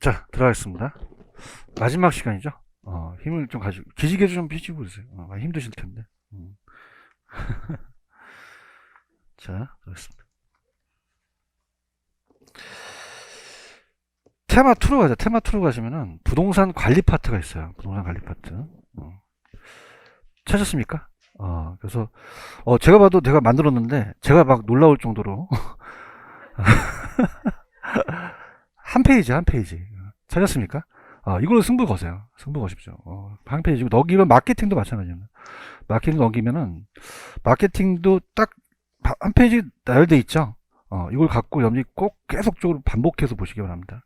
자, 들어가겠습니다. 마지막 시간이죠. 힘을 좀 가지고, 기지개도 좀 펴시고 그러세요. 많이 힘드실 텐데. 자, 들어가겠습니다. 테마2로 가자. 테마2로 가시면은, 부동산 관리 파트가 있어요. 부동산 관리 파트. 찾았습니까? 그래서, 제가 봐도 내가 만들었는데, 제가 막 놀라울 정도로, 한 페이지, 한 페이지. 찾았습니까? 이걸로 승부 거세요. 승부 거십시오. 한 페이지고, 넘기면 마케팅도 마찬가지입니다. 마케팅 넘기면은, 마케팅도 딱 한 페이지 나열돼 있죠. 이걸 갖고 여러분이 꼭 계속적으로 반복해서 보시기 바랍니다.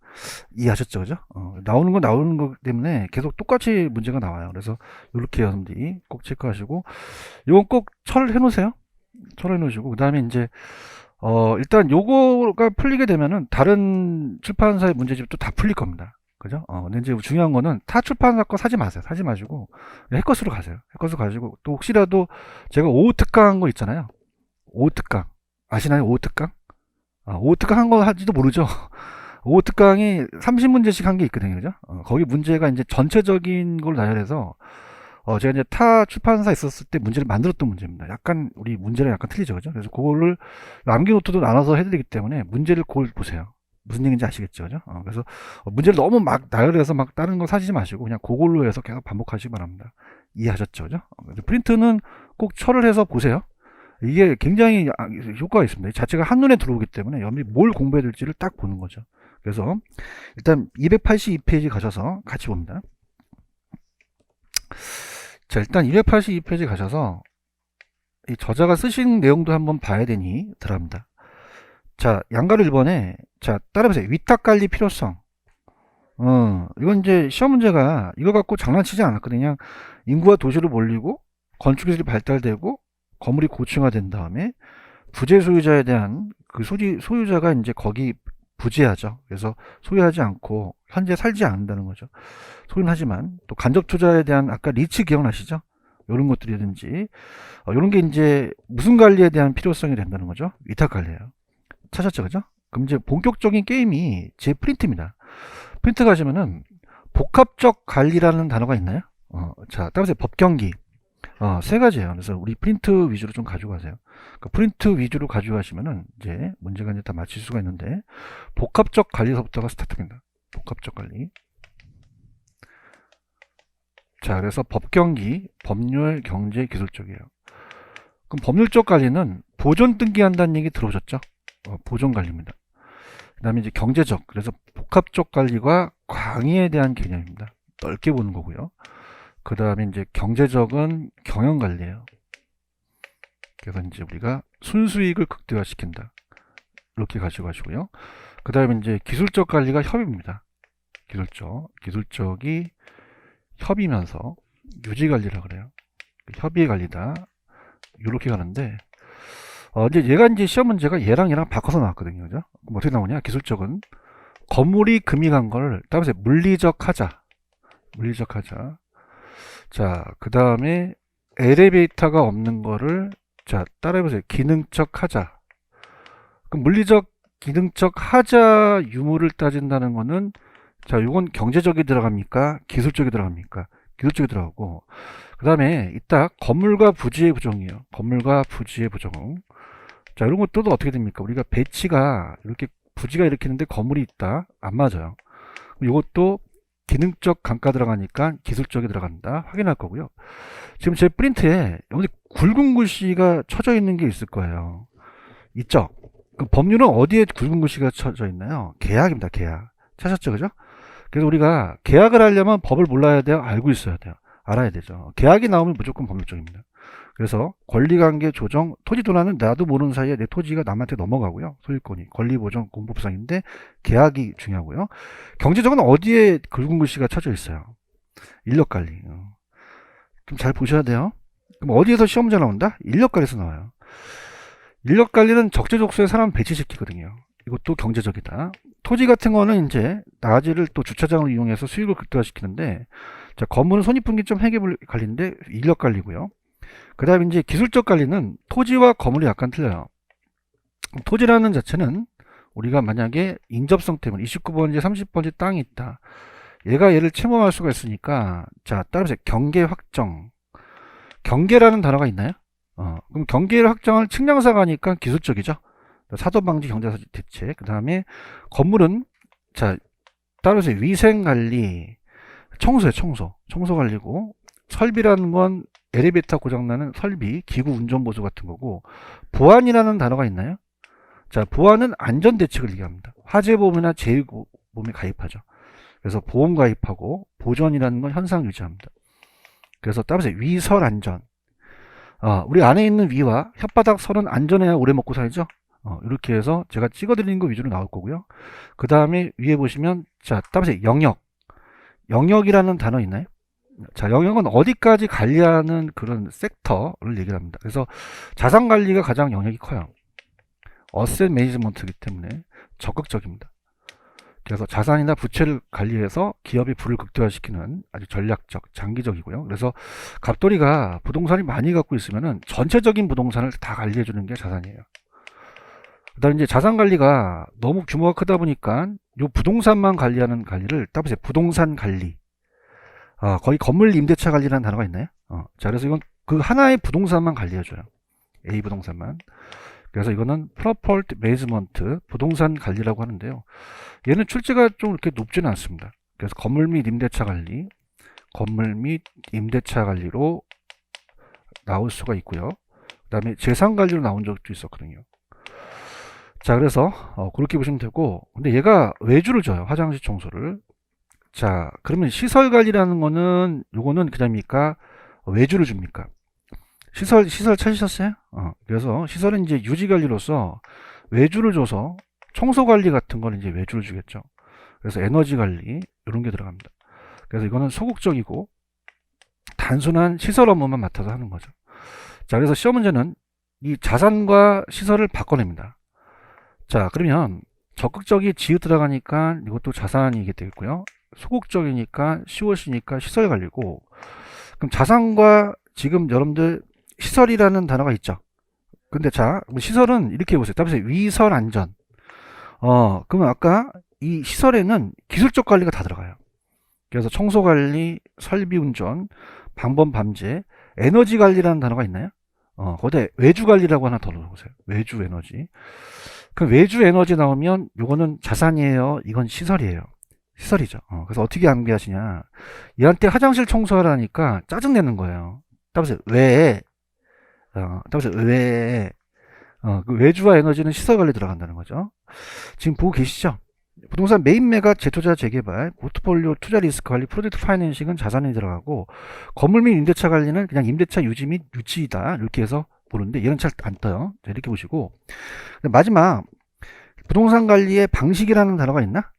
이해하셨죠, 그죠? 나오는 건 나오는 것 때문에 계속 똑같이 문제가 나와요. 그래서 이렇게 여러분들이 꼭 체크하시고, 이건 꼭 철해 놓으세요. 철해 놓으시고, 그 다음에 이제 일단 요거가 풀리게 되면은 다른 출판사의 문제집도 다 풀릴 겁니다. 그죠? 근데 이제 중요한 거는 타 출판사 거 사지 마세요. 사지 마시고 해커스로 가세요. 해커스 가지고 또 혹시라도 제가 오후 특강한 거 있잖아요. 오후 특강 아시나요? 오후 특강? 오후 특강 한 거 할지도 모르죠. 오후 특강이 30문제씩 한 게 있거든요. 그죠? 거기 문제가 이제 전체적인 걸 나열해서 제가 이제 타 출판사 있었을 때 문제를 만들었던 문제입니다. 약간 우리 문제랑 약간 틀리죠, 그죠? 그래서 그거를 암기 노트도 나눠서 해드리기 때문에 문제를 그걸 보세요. 무슨 얘기인지 아시겠죠, 그죠? 그래서 문제를 너무 막 나열해서 막 다른 거 사시지 마시고 그냥 그걸로 해서 계속 반복하시기 바랍니다. 이해하셨죠, 그죠? 프린트는 꼭 철을 해서 보세요. 이게 굉장히 효과가 있습니다. 자체가 한눈에 들어오기 때문에 여러분이 뭘 공부해야 될지를 딱 보는 거죠. 그래서 일단 282페이지 가셔서 같이 봅니다. 자, 일단 282페이지 가셔서 이 저자가 쓰신 내용도 한번 봐야 되니 들어갑니다. 자, 양가로 1번에 자, 따라해보세요. 위탁관리 필요성. 이건 이제 시험 문제가 이거 갖고 장난치지 않았거든요. 그냥 인구가 도시로 몰리고 건축기술이 발달되고 건물이 고층화된 다음에 부재 소유자에 대한 그 소유자가 이제 거기 부재하죠. 그래서 소유하지 않고 현재 살지 않는다는 거죠. 소유는 하지만 또 간접 투자에 대한 아까 리츠 기억나시죠? 이런 것들이든지 이런 게 이제 무슨 관리에 대한 필요성이 된다는 거죠. 위탁 관리예요. 찾았죠, 그죠? 그럼 이제 본격적인 게임이 제 프린트입니다. 프린트 가시면은 복합적 관리라는 단어가 있나요? 자, 따라서 법경기. 세 가지예요. 그래서 우리 프린트 위주로 좀 가져가세요. 그러니까 프린트 위주로 가져가시면은 이제 문제가 이제 다 맞힐 수가 있는데 복합적 관리서부터가 스타트입니다. 복합적 관리. 자, 그래서 법경기, 법률, 경제, 기술 쪽이에요. 그럼 법률적 관리는 보존 등기한다는 얘기 들어보셨죠? 보존 관리입니다. 그 다음에 이제 경제적, 그래서 복합적 관리와 광의에 대한 개념입니다. 넓게 보는 거고요. 그 다음에 이제 경제적은 경영 관리예요. 그래서 이제 우리가 순수익을 극대화시킨다. 이렇게 가져가시고요. 그 다음에 이제 기술적 관리가 협의입니다. 기술적이 협의면서 유지 관리라 그래요. 협의의 관리다. 이렇게 가는데, 이제 얘가 이제 시험 문제가 얘랑 바꿔서 나왔거든요. 그죠? 그럼 어떻게 나오냐? 기술적은 건물이 금이 간 걸 따라서 물리적 하자. 자, 그 다음에 엘리베이터가 없는 거를 자, 따라해보세요. 기능적 하자. 그럼 물리적, 기능적 하자 유무를 따진다는 거는 자, 이건 경제적이 들어갑니까? 기술적이 들어갑니까? 기술적이 들어가고 그 다음에 이따 건물과 부지의 부정이에요. 건물과 부지의 부정. 자, 이런 것도 어떻게 됩니까? 우리가 배치가 이렇게 부지가 이렇게 있는데 건물이 있다. 안 맞아요. 이것도 기능적 감가 들어가니까 기술적이 들어간다. 확인할 거고요. 지금 제 프린트에 여기 굵은 글씨가 쳐져 있는 게 있을 거예요. 있죠? 그 법률은 어디에 굵은 글씨가 쳐져 있나요? 계약입니다. 계약. 찾았죠? 그죠? 그래서 우리가 계약을 하려면 법을 몰라야 돼요? 알고 있어야 돼요? 알아야 되죠. 계약이 나오면 무조건 법률적입니다. 그래서 권리관계 조정, 토지도난은 나도 모르는 사이에 내 토지가 남한테 넘어가고요. 소유권이 권리보전 공법상인데 계약이 중요하고요. 경제적은 어디에 굵은 글씨가 쳐져 있어요? 인력관리. 좀 잘 보셔야 돼요. 그럼 어디에서 시험 문제 나온다? 인력관리에서 나와요. 인력관리는 적재적소에 사람 배치시키거든요. 이것도 경제적이다. 토지 같은 거는 이제 나지를 또 주차장을 이용해서 수익을 극대화시키는데 자, 건물은 손익분기점 회계 관리인데 인력관리고요. 그 다음에 이제 기술적 관리는 토지와 건물이 약간 틀려요. 토지라는 자체는 우리가 만약에 인접성 때문에 29번지 30번지 땅이 있다, 얘가 얘를 침범할 수가 있으니까, 자 따라서 경계 확정, 경계라는 단어가 있나요? 그럼 경계를 확정을 측량사가 하니까 기술적이죠. 사도방지 경제사 대책. 그 다음에 건물은, 자 따라서 위생관리, 청소에 청소 관리고, 설비라는 건 엘리베이터 고장나는 설비, 기구 운전 보수 같은 거고, 보안이라는 단어가 있나요? 자, 보안은 안전대책을 얘기합니다. 화재보험이나 재해보험에 가입하죠. 그래서 보험 가입하고, 보전이라는 건 현상 유지합니다. 그래서 따라서 위설 안전. 우리 안에 있는 위와 혓바닥 설은 안전해야 오래 먹고 살죠. 이렇게 해서 제가 찍어드리는 거 위주로 나올 거고요. 그 다음에 위에 보시면, 자, 따라서 영역. 영역이라는 단어 있나요? 자, 영역은 어디까지 관리하는 그런 섹터를 얘기를 합니다. 그래서 자산 관리가 가장 영역이 커요. 어셋 매니지먼트이기 때문에 적극적입니다. 그래서 자산이나 부채를 관리해서 기업의 부를 극대화시키는 아주 전략적, 장기적이고요. 그래서 갑돌이가 부동산이 많이 갖고 있으면은 전체적인 부동산을 다 관리해 주는 게 자산이에요. 그다음에 이제 자산 관리가 너무 규모가 크다 보니까 요 부동산만 관리하는 관리를 따보세요. 부동산 관리. 거의 건물 임대차 관리라는 단어가 있나요? 자, 그래서 이건 그 하나의 부동산만 관리해줘요. A 부동산만. 그래서 이거는 프로퍼티 매니지먼트, 부동산 관리라고 하는데요. 얘는 출제가 좀 이렇게 높지는 않습니다. 그래서 건물 및 임대차 관리, 건물 및 임대차 관리로 나올 수가 있고요. 그 다음에 재산 관리로 나온 적도 있었거든요. 자, 그래서 그렇게 보시면 되고, 근데 얘가 외주를 줘요. 화장실 청소를. 자, 그러면 시설 관리라는 거는, 요거는 그냥입니까? 외주를 줍니까? 시설 찾으셨어요? 그래서 시설은 이제 유지 관리로서 외주를 줘서 청소 관리 같은 거는 이제 외주를 주겠죠. 그래서 에너지 관리, 이런 게 들어갑니다. 그래서 이거는 소극적이고, 단순한 시설 업무만 맡아서 하는 거죠. 자, 그래서 시험 문제는 이 자산과 시설을 바꿔냅니다. 자, 그러면 적극적이 지읒 들어가니까 이것도 자산이게 되겠고요. 소극적이니까 시옷이니까 시설 관리고, 그럼 자산과 지금 여러분들 시설이라는 단어가 있죠. 근데 자, 시설은 이렇게 보세요. 답에서 위설 안전. 그러면 아까 이 시설에는 기술적 관리가 다 들어가요. 그래서 청소 관리, 설비 운전, 방범 밤제, 에너지 관리라는 단어가 있나요? 거기에 외주 관리라고 하나 더 넣어보세요. 외주 에너지. 그 외주 에너지 나오면 요거는 자산이에요. 이건 시설이에요. 시설이죠. 그래서 어떻게 암기하시냐. 얘한테 화장실 청소하라니까 짜증내는 거예요. 따라서 왜, 따라서 왜, 그 외주와 에너지는 시설 관리 들어간다는 거죠. 지금 보고 계시죠? 부동산 메인 매가 재투자 재개발, 포트폴리오 투자 리스크 관리, 프로젝트 파이낸싱은 자산이 들어가고, 건물 및 임대차 관리는 그냥 임대차 유지 및 유치이다. 이렇게 해서 보는데 얘는 잘 안 떠요. 자, 이렇게 보시고, 마지막 부동산 관리의 방식이라는 단어가 있나?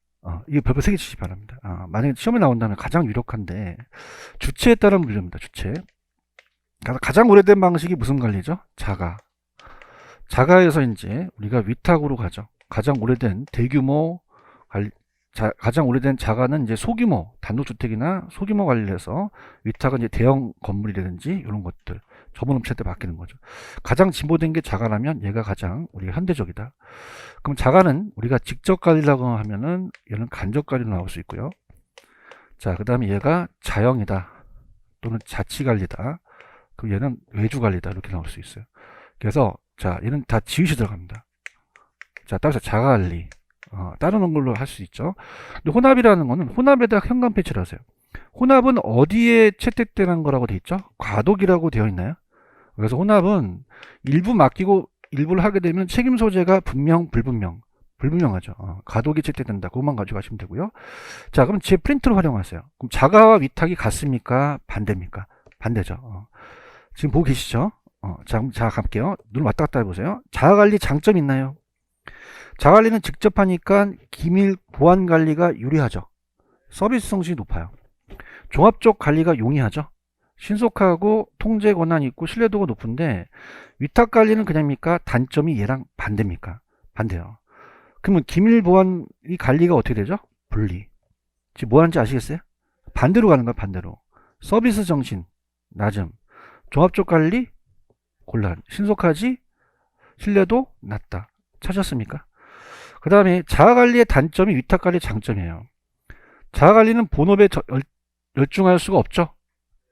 이거 별표 3개 치시기 바랍니다. 만약에 시험에 나온다면 가장 유력한데, 주체에 따른 분류입니다. 주체. 가장 오래된 방식이 무슨 관리죠? 자가. 자가에서 이제 우리가 위탁으로 가죠. 가장 오래된 대규모 관리, 가장 오래된 자가는 이제 소규모 단독주택이나 소규모 관리를 해서, 위탁은 이제 대형 건물이라든지 이런 것들 전문업체한테 맡기는 거죠. 가장 진보된 게 자가라면 얘가 가장 우리가 현대적이다. 그럼 자가는 우리가 직접 관리라고 하면은 얘는 간접 관리로 나올 수 있고요. 자, 그 다음에 얘가 자영이다 또는 자치 관리다. 그럼 얘는 외주 관리다. 이렇게 나올 수 있어요. 그래서 자, 얘는 다 지읒이 들어갑니다. 자, 따라서 자가 관리 따르는 걸로 할 수 있죠. 근데 혼합이라는 거는 혼합에다 현관 배치를 하세요. 혼합은 어디에 채택되는 거라고 되어 있죠? 과도기라고 되어 있나요? 그래서 혼합은 일부 맡기고 일부를 하게 되면 책임 소재가 분명, 불분명하죠. 과도기 채택된다. 그것만 가져가시면 되고요. 자, 그럼 제 프린트를 활용하세요. 그럼 자가와 위탁이 같습니까? 반대입니까? 반대죠. 지금 보고 계시죠? 자, 그럼 자가 갈게요. 눈 왔다 갔다 해보세요. 자가 관리 장점 있나요? 자가 관리는 직접 하니까 기밀 보안 관리가 유리하죠. 서비스 성질이 높아요. 종합적 관리가 용이하죠. 신속하고 통제 권한이 있고 신뢰도가 높은데, 위탁 관리는 그냥입니까? 단점이 얘랑 반대입니까? 반대요. 그러면 기밀 보안 이 관리가 어떻게 되죠? 분리. 지금 뭐 하는지 아시겠어요? 반대로 가는 거예요. 반대로. 서비스 정신 낮음, 종합적 관리 곤란, 신속하지, 신뢰도 낮다. 찾았습니까? 그 다음에 자가관리의 단점이 위탁관리의 장점이에요. 자가관리는 본업에 열중할 수가 없죠.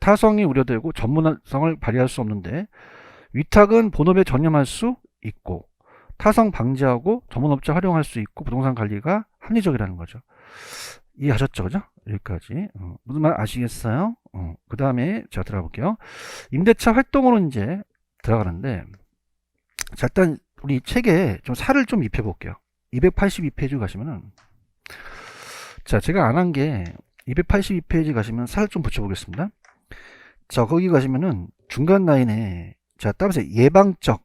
타성이 우려되고 전문성을 발휘할 수 없는데, 위탁은 본업에 전념할 수 있고 타성 방지하고 전문업자 활용할 수 있고 부동산 관리가 합리적이라는 거죠. 이해하셨죠? 그죠? 여기까지. 무슨 말 아시겠어요? 그 다음에 제가 들어가 볼게요. 임대차 활동으로 이제 들어가는데, 자, 일단 우리 책에 좀 살을 좀 입혀 볼게요. 282페이지 가시면은, 자, 제가 안 한 게 282페이지 가시면 살 좀 붙여 보겠습니다. 자, 거기 가시면은 중간 라인에, 자, 따라서 예방적,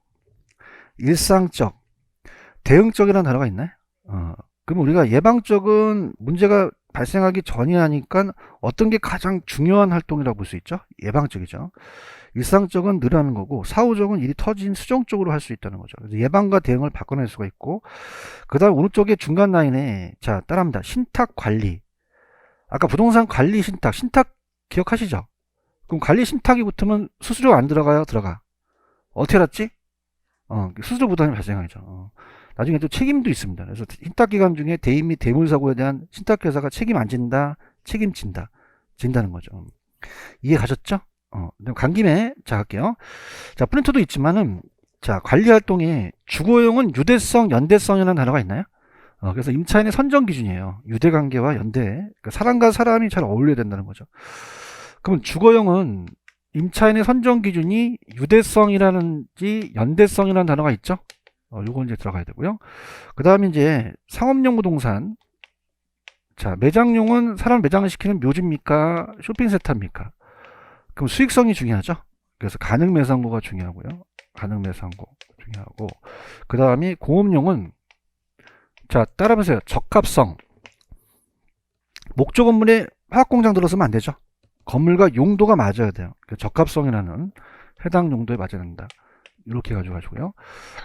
일상적, 대응적이라는 단어가 있나요? 그럼 우리가 예방적은 문제가 발생하기 전이라니까 어떤 게 가장 중요한 활동이라고 볼 수 있죠? 예방적이죠. 일상적은 늘어나는 거고, 사후적은 일이 터진 수정적으로 할 수 있다는 거죠. 그래서 예방과 대응을 바꿔낼 수가 있고, 그 다음 오른쪽에 중간 라인에, 자, 따라합니다. 신탁 관리. 아까 부동산 관리 신탁, 신탁 기억하시죠? 그럼 관리 신탁이 붙으면 수수료 안 들어가요? 들어가. 어떻게 알았지? 수수료 부담이 발생하죠. 나중에 또 책임도 있습니다. 그래서 신탁 기간 중에 대인 및 대물사고에 대한 신탁회사가 책임 안 진다, 책임진다, 진다는 거죠. 이해 가셨죠? 간 김에 자 할게요. 자, 프린터도 있지만은, 자, 관리 활동에 주거용은 유대성, 연대성이라는 단어가 있나요? 그래서 임차인의 선정 기준이에요. 유대 관계와 연대. 그러니까 사람과 사람이 잘 어울려야 된다는 거죠. 그러면 주거용은 임차인의 선정 기준이 유대성이라는지 연대성이라는 단어가 있죠. 요거 이제 들어가야 되고요. 그 다음에 이제 상업용 부동산. 자, 매장용은 사람 매장을 시키는 묘지입니까? 쇼핑센터입니까? 그럼 수익성이 중요하죠. 그래서 가능 매상고가 중요하고요. 가능 매상고 중요하고. 그 다음에 공업용은, 자, 따라보세요. 적합성. 목조 건물에 화학공장 들어서면 안 되죠. 건물과 용도가 맞아야 돼요. 적합성이라는 해당 용도에 맞아야 된다. 이렇게 가져가시고요.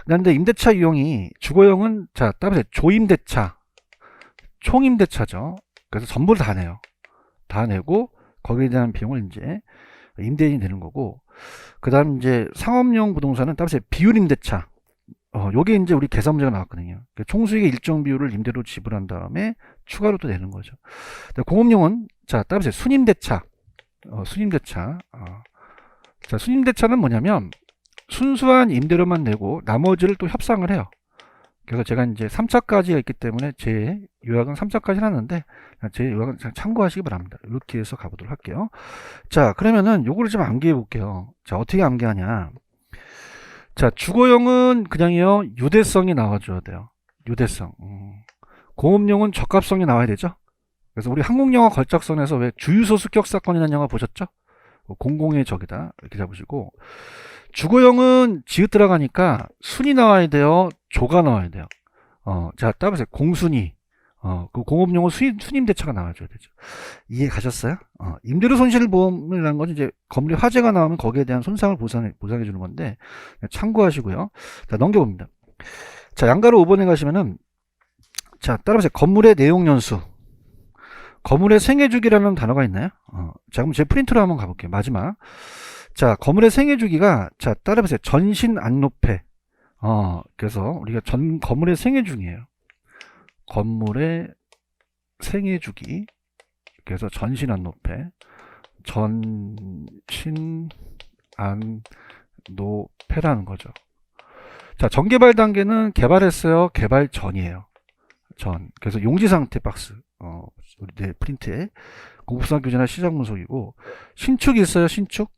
그런데 임대차 유형이, 주거용은, 자, 따라서 조임대차, 총임대차죠. 그래서 전부를 다 내요. 다 내고 거기에 대한 비용을 이제 임대인이 내는 거고, 그 다음 이제 상업용 부동산은 따라서 비율임대차. 요게 이제 우리 계산 문제가 나왔거든요. 총수익의 일정 비율을 임대로 지불한 다음에 추가로 또 내는 거죠. 공업용은, 자, 따라서 순임대차. 순임대차. 자, 순임대차는 뭐냐면 순수한 임대료만 내고 나머지를 또 협상을 해요. 그래서 제가 이제 3차까지가 있기 때문에 제 요약은 3차까지 해놨는데, 제 요약은 참고하시기 바랍니다. 이렇게 해서 가보도록 할게요. 자, 그러면은 요거를 좀 암기해 볼게요. 자, 어떻게 암기하냐. 자, 주거용은 그냥요, 유대성이 나와줘야 돼요. 유대성. 공업용은 적합성이 나와야 되죠. 그래서 우리 한국영화 걸작선에서 왜 주유소 습격 사건이라는 영화 보셨죠? 공공의 적이다. 이렇게 잡으시고, 주거용은 지읒 들어가니까 순이 나와야 돼요? 조가 나와야 돼요? 자, 따라서 공순이. 그 공업용은 순임대차가 나와줘야 되죠. 이해 가셨어요? 임대료 손실 보험이라는 건 이제 건물이 화재가 나오면 거기에 대한 손상을 보상해 주는 건데, 참고하시고요. 자, 넘겨봅니다. 자, 양가로 5번에 가시면은, 자, 따라서 건물의 내용 연수. 건물의 생애주기라는 단어가 있나요? 자, 그럼 제 프린트로 한번 가볼게요. 마지막. 자, 건물의 생애주기가, 자, 따라보세요. 전신 안로패. 그래서 우리가 건물의 생애주기예요. 건물의 생애주기. 그래서 전신 안로패. 전신 안로패라는 거죠. 자, 전개발 단계는 개발했어요? 개발 전이에요. 전. 그래서 용지 상태 박스. 우리 내 프린트에 공급상 규제나 시장 분석이고, 신축이 있어요. 신축.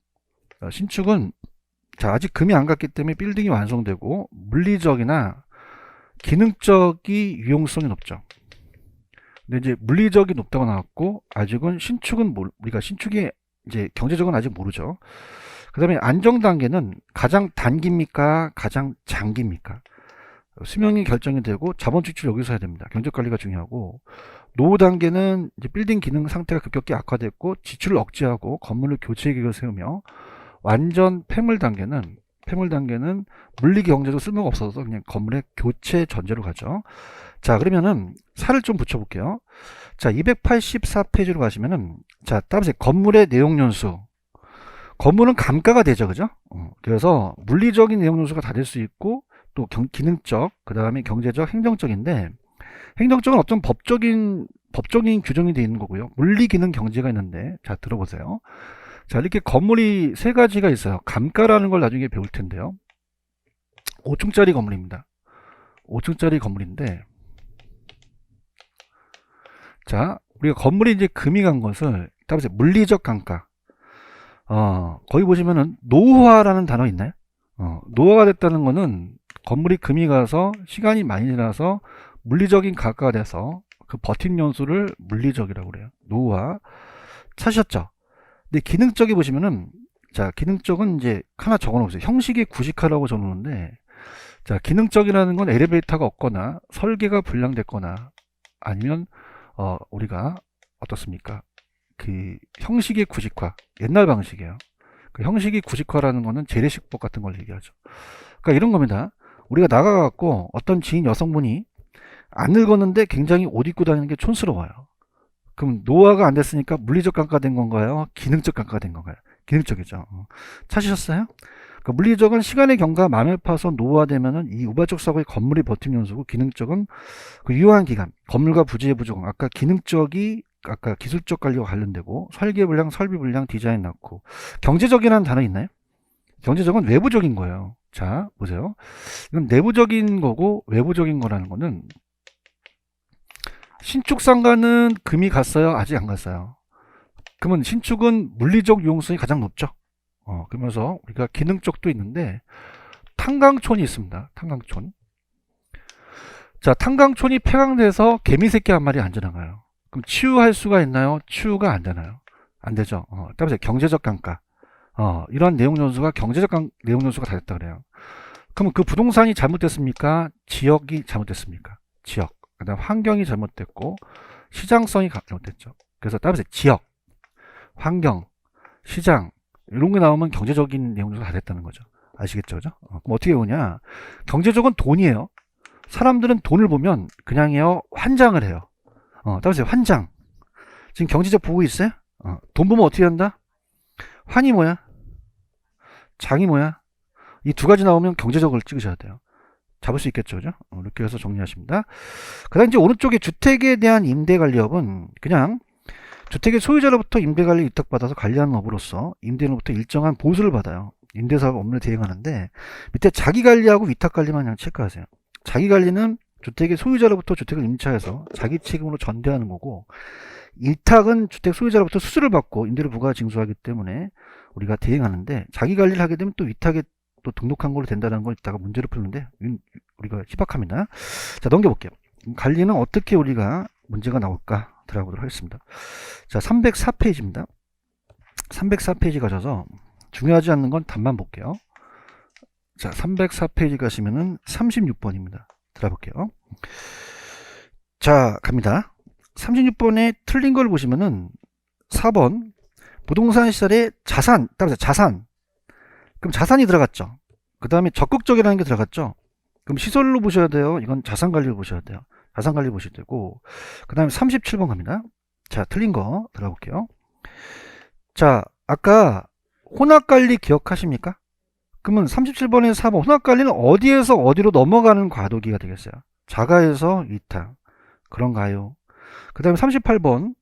신축은, 자, 아직 금이 안 갔기 때문에 빌딩이 완성되고 물리적이나 기능적이 유용성이 높죠. 근데 이제 물리적이 높다고 나왔고, 아직은 신축은 우리가 신축이 이제 경제적은 아직 모르죠. 그 다음에 안정 단계는 가장 단기입니까? 가장 장기입니까? 수명이 결정이 되고 자본 추출 여기서 해야 됩니다. 경제 관리가 중요하고, 노후 단계는 이제 빌딩 기능 상태가 급격히 악화됐고 지출을 억제하고 건물을 교체 계획을 세우며, 완전 폐물 단계는 물리 경제도 쓸모가 없어서 그냥 건물의 교체 전제로 가죠. 자, 그러면은 살을 좀 붙여 볼게요. 자, 284페이지로 가시면은, 자, 따라서 건물의 내용 연수. 건물은 감가가 되죠. 그죠? 그래서 물리적인 내용 연수가 다 될 수 있고, 또 기능적, 그 다음에 경제적, 행정적인데, 행정적은 어떤 법적인 규정이 되어 있는 거고요. 물리 기능 경제가 있는데, 자, 들어보세요. 자, 이렇게 건물이 세 가지가 있어요. 감가라는 걸 나중에 배울 텐데요. 5층짜리 건물입니다. 5층짜리 건물인데, 자, 우리가 건물이 이제 금이 간 것을 따라서 물리적 감가. 거기 보시면은 노후화라는 단어 있나요? 노후화가 됐다는 거는 건물이 금이 가서 시간이 많이 지나서 물리적인 가가가 돼서 그 버틴 연수를 물리적이라고 그래요. 노후화. 찾으셨죠? 근데 기능적이 보시면은, 자, 기능적은 이제 하나 적어 놓으세요. 형식의 구식화라고 적어 놓는데, 자, 기능적이라는 건 엘리베이터가 없거나 설계가 불량됐거나 아니면 우리가 어떻습니까? 그 형식의 구식화, 옛날 방식이에요. 그 형식의 구식화라는 거는 재래식법 같은 걸 얘기하죠. 그러니까 이런 겁니다. 우리가 나가갖고 어떤 지인 여성분이 안 늙었는데 굉장히 옷 입고 다니는 게 촌스러워요. 그럼 노화가 안 됐으니까 물리적 감가된 건가요? 기능적 감가된 건가요? 기능적이죠. 찾으셨어요? 그러니까 물리적은 시간의 경과 만을 파서 노화되면은 이 우발적 사고의 건물이 버팀 연수고, 기능적은 그 유효한 기간, 건물과 부지의 부족. 아까 기능적이 아까 기술적 관리와 관련되고, 설계 불량, 설비 불량, 디자인 낙후. 경제적이라는 단어 있나요? 경제적은 외부적인 거예요. 자, 보세요. 이건 내부적인 거고, 외부적인 거라는 거는, 신축 상가는 금이 갔어요? 아직 안 갔어요? 그러면 신축은 물리적 유용성이 가장 높죠. 그러면서 우리가 기능적도 있는데, 탄광촌이 있습니다. 탄광촌. 자, 탄광촌이 폐광돼서 개미 새끼 한 마리 안 지나가요. 그럼 치유할 수가 있나요? 치유가 안 되나요? 안 되죠. 따라서 경제적 감가. 이런 내용 연수가 경제적 내용 연수가 다 됐다 그래요. 그러면 그 부동산이 잘못됐습니까? 지역이 잘못됐습니까? 지역. 그다음 환경이 잘못됐고, 시장성이 잘못됐죠. 그래서 따라서 지역, 환경, 시장 이런 게 나오면 경제적인 내용 연수가 다 됐다는 거죠. 아시겠죠? 그죠? 그럼 어떻게 보냐? 경제적은 돈이에요. 사람들은 돈을 보면 그냥 해요. 환장을 해요. 따라서 환장. 지금 경제적 보고 있어요? 돈 보면 어떻게 한다? 환이 뭐야? 장이 뭐야? 이 두 가지 나오면 경제적을 찍으셔야 돼요. 잡을 수 있겠죠, 그죠? 이렇게 해서 정리하십니다. 그 다음 이제 오른쪽에 주택에 대한 임대관리업은 그냥 주택의 소유자로부터 임대관리 위탁받아서 관리하는 업으로서 임대인으로부터 일정한 보수를 받아요. 임대사업 업무를 대행하는데, 밑에 자기관리하고 위탁관리만 그냥 체크하세요. 자기관리는 주택의 소유자로부터 주택을 임차해서 자기 책임으로 전대하는 거고, 일탁은 주택 소유자로부터 수수료를 받고 임대료 부과 징수하기 때문에 우리가 대행하는데, 자기관리를 하게 되면 또 위탁에 또 등록한 걸로 된다는 걸 이따가 문제로 푸는데 우리가 희박합니다. 자, 넘겨볼게요. 관리는 어떻게 우리가 문제가 나올까 들어가보도록 하겠습니다. 자, 304페이지입니다. 304페이지 가셔서 중요하지 않는 건 답만 볼게요. 자, 304페이지 가시면은 36번입니다. 들어볼게요. 자, 갑니다. 36번에 틀린 걸 보시면은 4번 부동산 시설의 자산, 따라서 자산. 그럼 자산이 들어갔죠. 그 다음에 적극적이라는 게 들어갔죠. 그럼 시설로 보셔야 돼요. 이건 자산관리로 보셔야 돼요. 자산관리 보셔야 되고, 그 다음에 37번 갑니다. 자, 틀린 거 들어볼게요. 자, 아까 혼합관리 기억하십니까? 그러면 37번에서 4번 혼합관리는 어디에서 어디로 넘어가는 과도기가 되겠어요? 자가에서 위탁. 그런가요? 그 다음에 38번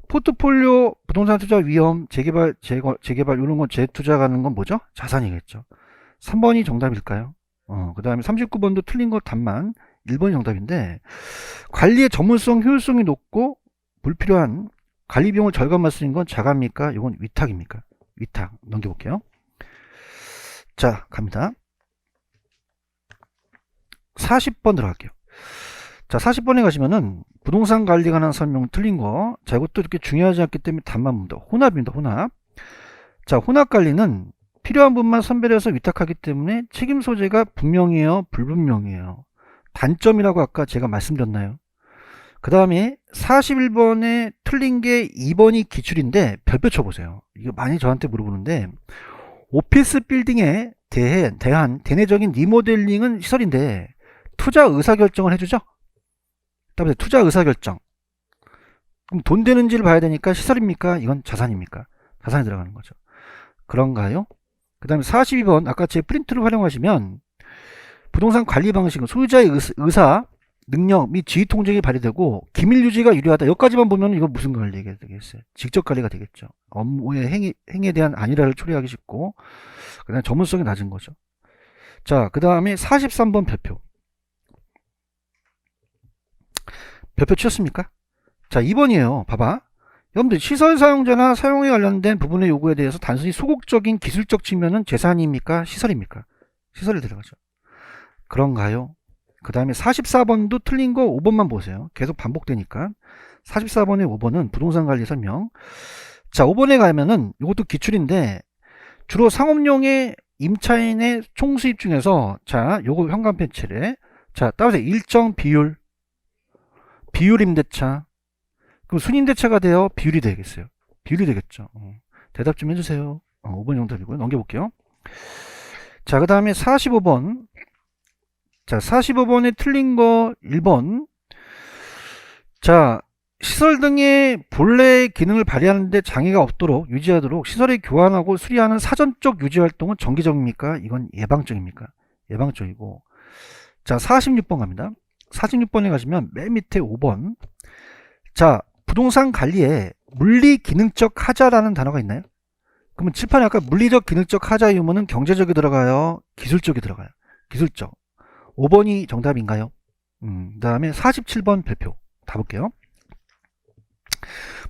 포트폴리오 부동산 투자 위험 재개발 이런 건 재투자 가는 건 뭐죠? 자산이겠죠. 3번이 정답일까요? 그 다음에 39번도 틀린 거 답만 1번이 정답인데, 관리의 전문성 효율성이 높고 불필요한 관리 비용을 절감할 수 있는 건 자가입니까? 이건 위탁입니까? 위탁. 넘겨볼게요. 자, 갑니다. 40번 들어갈게요. 자, 40번에 가시면은 부동산 관리에 관한 설명 틀린 거. 자, 이것도 이렇게 중요하지 않기 때문에 답만 봅니다. 혼합입니다. 혼합. 자, 혼합 관리는 필요한 분만 선별해서 위탁하기 때문에 책임 소재가 분명해요, 불분명해요. 단점이라고 아까 제가 말씀드렸나요? 그 다음에 41번에 틀린 게 2번이 기출인데 별표 쳐보세요. 이거 많이 저한테 물어보는데, 오피스 빌딩에 대한 대내적인 리모델링은 시설인데 투자 의사결정을 해주죠? 그다음에 투자 의사결정. 그럼 돈 되는지를 봐야 되니까 시설입니까? 이건 자산입니까? 자산이 들어가는 거죠. 그런가요? 그 다음에 42번 아까 제 프린트를 활용하시면 부동산 관리 방식은 소유자의 의사, 능력 및 지휘 통제력이 발휘되고 기밀 유지가 유리하다. 여기까지만 보면 이거 무슨 관리가 되겠어요? 직접 관리가 되겠죠. 업무의 행위에 대한 안일화를 초래하기 쉽고 그다음에 전문성이 낮은 거죠. 자, 그 다음에 43번 별표. 별표 치셨습니까? 자, 2번이에요. 봐봐. 여러분들 시설 사용자나 사용에 관련된 부분의 요구에 대해서 단순히 소극적인 기술적 측면은 재산입니까? 시설입니까? 시설이 들어가죠. 그런가요? 그 다음에 44번도 틀린 거 5번만 보세요. 계속 반복되니까. 44번의 5번은 부동산 관리 설명. 자, 5번에 가면은 이것도 기출인데 주로 상업용의 임차인의 총수입 중에서 자, 요거 현관 펜치래. 자, 따라서 일정 비율 임대차. 그럼 순임대차가 돼요? 비율이 되겠어요? 비율이 되겠죠. 대답 좀 해주세요. 5번 정답이고요. 넘겨볼게요. 자, 그 다음에 45번. 자, 45번에 틀린 거 1번. 자, 시설 등의 본래 기능을 발휘하는데 장애가 없도록 유지하도록 시설을 교환하고 수리하는 사전적 유지 활동은 정기적입니까? 이건 예방적입니까? 예방적이고. 자, 46번 갑니다. 46번에 가시면 맨 밑에 5번. 자, 부동산 관리에 물리 기능적 하자라는 단어가 있나요? 그러면 칠판에 아까 물리적 기능적 하자의 유무는 경제적이 들어가요? 기술적이 들어가요? 기술적. 5번이 정답인가요? 그 다음에 47번 별표. 다 볼게요.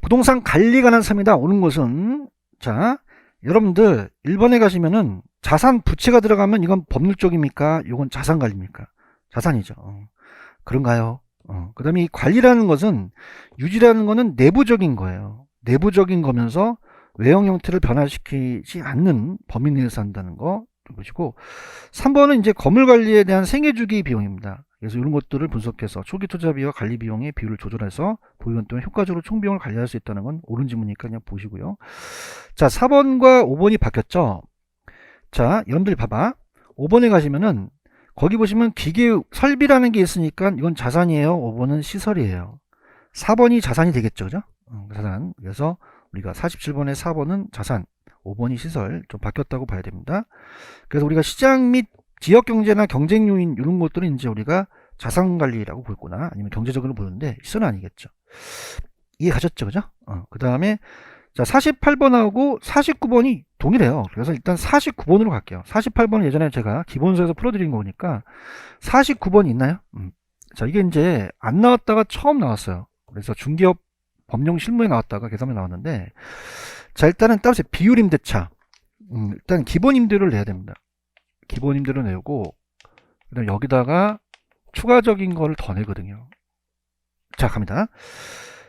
부동산 관리 관한 삽니다. 오는 것은 자, 여러분들 1번에 가시면은 자산 부채가 들어가면 이건 법률적입니까? 이건 자산 관리입니까? 자산이죠. 그런가요? 그 다음에 이 관리라는 것은 유지라는 것은 내부적인 거예요. 내부적인 거면서 외형 형태를 변화시키지 않는 범위 내에서 한다는 거 보시고 3번은 이제 건물 관리에 대한 생애주기 비용입니다. 그래서 이런 것들을 분석해서 초기 투자비와 관리 비용의 비율을 조절해서 보유원 또는 효과적으로 총비용을 관리할 수 있다는 건 옳은 지문이니까 그냥 보시고요. 자, 4번과 5번이 바뀌었죠. 자, 여러분들 봐봐. 5번에 가시면은 거기 보시면 기계 설비라는 게 있으니까 이건 자산이에요. 5번은 시설이에요. 4번이 자산이 되겠죠. 그죠? 자산. 그래서 우리가 47번의 4번은 자산, 5번이 시설. 좀 바뀌었다고 봐야 됩니다. 그래서 우리가 시장 및 지역 경제나 경쟁 요인 이런 것들은 이제 우리가 자산 관리라고 볼거나 아니면 경제적으로 보는데 시설은 아니겠죠. 이해 가셨죠? 그죠? 그 다음에 자, 48번하고 49번이 동일해요. 그래서 일단 49번으로 갈게요. 48번은 예전에 제가 기본서에서 풀어드린 거니까 49번 있나요? 자, 이게 이제 안 나왔다가 처음 나왔어요. 그래서 중개업 법령 실무에 나왔다가 계산에 나왔는데 자, 일단은 따로 비율 임대차. 일단 기본 임대료를 내야 됩니다. 기본 임대료 내고 그다음 여기다가 추가적인 거를 더 내거든요. 자, 갑니다.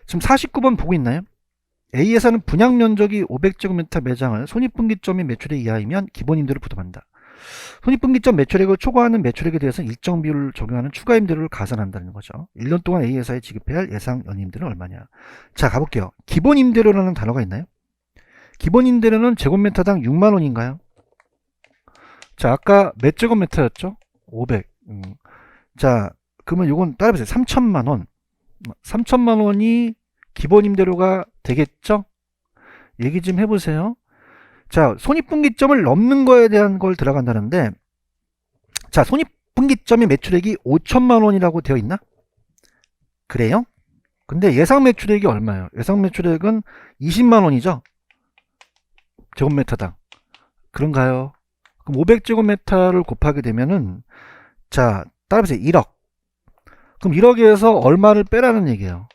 지금 49번 보고 있나요? A에서는 분양 면적이 500제곱미터 매장을 손익분기점이 매출액 이하이면 기본 임대료를 부담한다. 손익분기점 매출액을 초과하는 매출액에 대해서는 일정 비율을 적용하는 추가 임대료를 가산한다는 거죠. 1년 동안 A회사에 지급해야 할 예상 연임대료는 얼마냐. 자, 가볼게요. 기본 임대료라는 단어가 있나요? 기본 임대료는 제곱미터당 6만원인가요? 자, 아까 몇 제곱미터였죠? 500. 자, 그러면 요건 따라보세요. 3천만원. 3천만원이 기본 임대료가 되겠죠? 얘기 좀 해보세요. 자, 손익분기점을 넘는 거에 대한 걸 들어간다는데, 자, 손익분기점의 매출액이 5천만 원이라고 되어 있나? 그래요? 근데 예상 매출액이 얼마예요? 예상 매출액은 20만 원이죠? 제곱미터당. 그런가요? 그럼 500제곱미터를 곱하게 되면은, 자, 따라보세요. 1억. 그럼 1억에서 얼마를 빼라는 얘기예요?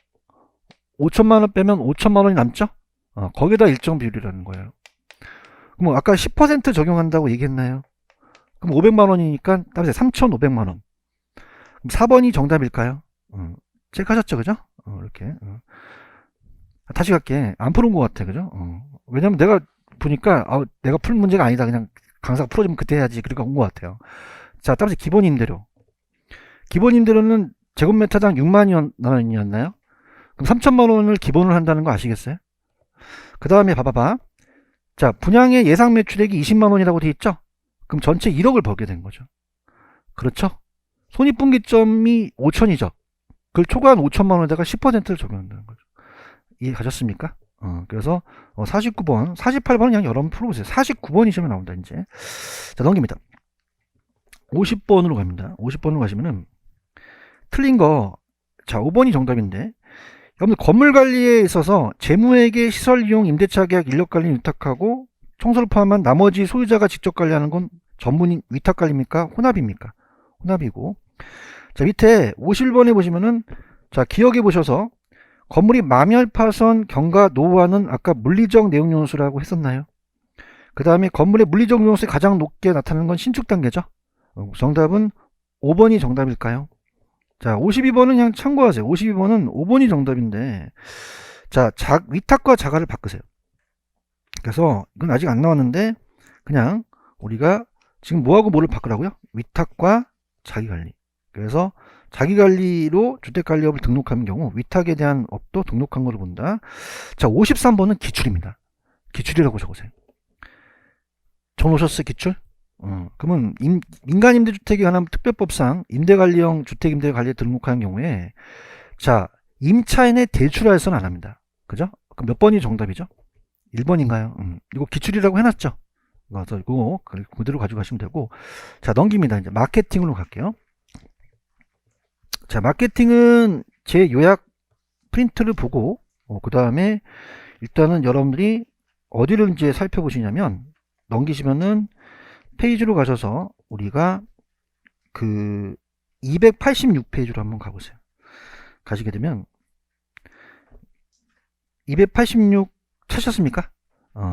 5천만원 빼면 5천만원이 남죠? 거기다 일정 비율이라는 거예요. 그럼 아까 10% 적용한다고 얘기했나요? 그럼 500만원이니까 따라서 3,500만원. 그럼 4번이 정답일까요? 체크하셨죠? 그죠? 이렇게. 다시 갈게. 안 푸는 것 같아. 그죠? 왜냐면 내가 보니까 내가 풀 문제가 아니다. 그냥 강사가 풀어주면 그때 해야지. 그러니까 온 것 같아요. 자, 따라서 기본 임대료. 기본 임대료는 제곱미터당 6만 원이었나요? 그럼 3천만 원을 기본으로 한다는 거 아시겠어요? 그 다음에 봐봐봐. 자, 분양의 예상 매출액이 20만 원이라고 돼 있죠? 그럼 전체 1억을 벌게 된 거죠. 그렇죠? 손익분기점이 5천이죠. 그걸 초과한 5천만 원에다가 10%를 적용한다는 거죠. 이해 가셨습니까? 그래서 49번, 48번은 그냥 여러분 풀어보세요. 49번이시면 나온다 이제. 자, 넘깁니다. 50번으로 갑니다. 50번으로 가시면은 틀린 거, 자, 5번이 정답인데, 여러분 건물 관리에 있어서 재무회계, 시설 이용, 임대차 계약, 인력 관리 위탁하고 청소를 포함한 나머지 소유자가 직접 관리하는 건 전문인 위탁 관리입니까? 혼합입니까? 혼합이고. 자, 밑에 51번에 보시면은, 자, 기억해 보셔서 건물이 마멸, 파손, 경과, 노후화는 아까 물리적 내용 요소라고 했었나요? 그 다음에 건물의 물리적 요소에 가장 높게 나타나는 건 신축 단계죠. 정답은 5번이 정답일까요? 자, 52번은 그냥 참고하세요. 52번은 5번이 정답인데, 자, 위탁과 자가를 바꾸세요. 그래서 이건 아직 안 나왔는데, 그냥 우리가 지금 뭐하고 뭐를 바꾸라고요? 위탁과 자기관리. 그래서 자기관리로 주택관리업을 등록하는 경우 위탁에 대한 업도 등록한 걸로 본다. 자, 53번은 기출입니다. 기출이라고 적으세요. 적으셨어요, 기출? 그러면 민간임대주택에 관한 특별법상 임대관리형 주택임대관리에 등록하는 경우에, 자, 임차인의 대출하에서는 안 합니다. 그죠? 그럼 몇 번이 정답이죠? 1번인가요? 이거 기출이라고 해놨죠? 그래서 이거 그대로 가져가시면 되고, 자, 넘깁니다. 이제 마케팅으로 갈게요. 자, 마케팅은 제 요약 프린트를 보고, 그 다음에 일단은 여러분들이 어디를 이제 살펴보시냐면, 넘기시면은 페이지로 가셔서 우리가 그 286페이지로 한번 가보세요. 가시게 되면 286 찾으셨습니까?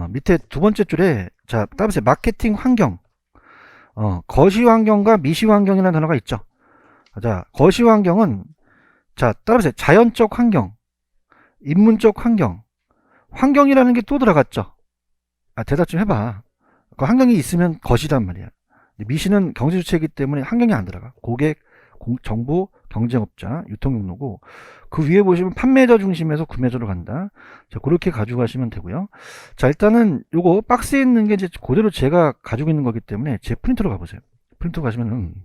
밑에 두 번째 줄에, 자, 따라서 마케팅 환경, 거시 환경과 미시 환경이라는 단어가 있죠. 자, 거시 환경은, 자, 따라서 자연적 환경, 인문적 환경, 환경이라는 게 또 들어갔죠. 대답 좀 해봐. 그 환경이 있으면 거시란 말이야. 미시는 경제주체이기 때문에 환경이 안 들어가. 고객, 정부, 경쟁업자, 유통경로고, 그 위에 보시면 판매자 중심에서 구매자로 간다. 자, 그렇게 가져가시면 되고요. 자, 일단은 요거 박스에 있는 게 이제 그대로 제가 가지고 있는 거기 때문에 제 프린터로 가보세요. 프린터 가시면은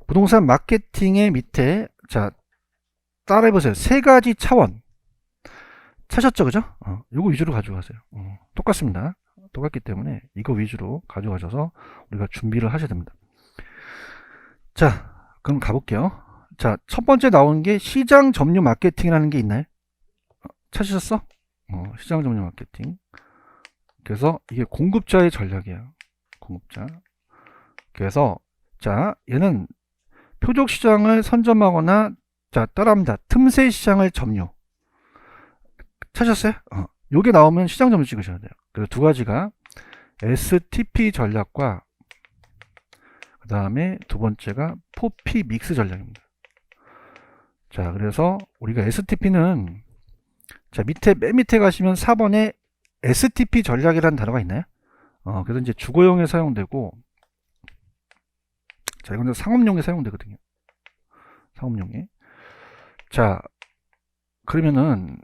부동산 마케팅의 밑에, 자, 따라해보세요. 세 가지 차원. 찾았죠, 그죠? 요거 위주로 가져가세요. 똑같습니다. 똑같기 때문에 이거 위주로 가져가셔서 우리가 준비를 하셔야 됩니다. 자, 그럼 가볼게요. 자, 첫 번째 나온 게 시장 점유 마케팅이라는 게 있나요? 찾으셨어? 시장 점유 마케팅. 그래서 이게 공급자의 전략이에요. 공급자. 그래서, 자, 얘는 표적 시장을 선점하거나, 자, 따라합니다. 틈새 시장을 점유. 찾으셨어요? 요게 나오면 시장 점유 찍으셔야 돼요. 그래서 두 가지가 STP 전략과 그 다음에 두 번째가 포피 믹스 전략입니다. 자, 그래서 우리가 STP는, 자, 맨 밑에 가시면 4번에 STP 전략이라는 단어가 있나요? 그래서 이제 주거용에 사용되고, 자, 이건 상업용에 사용되거든요. 상업용에. 자, 그러면은,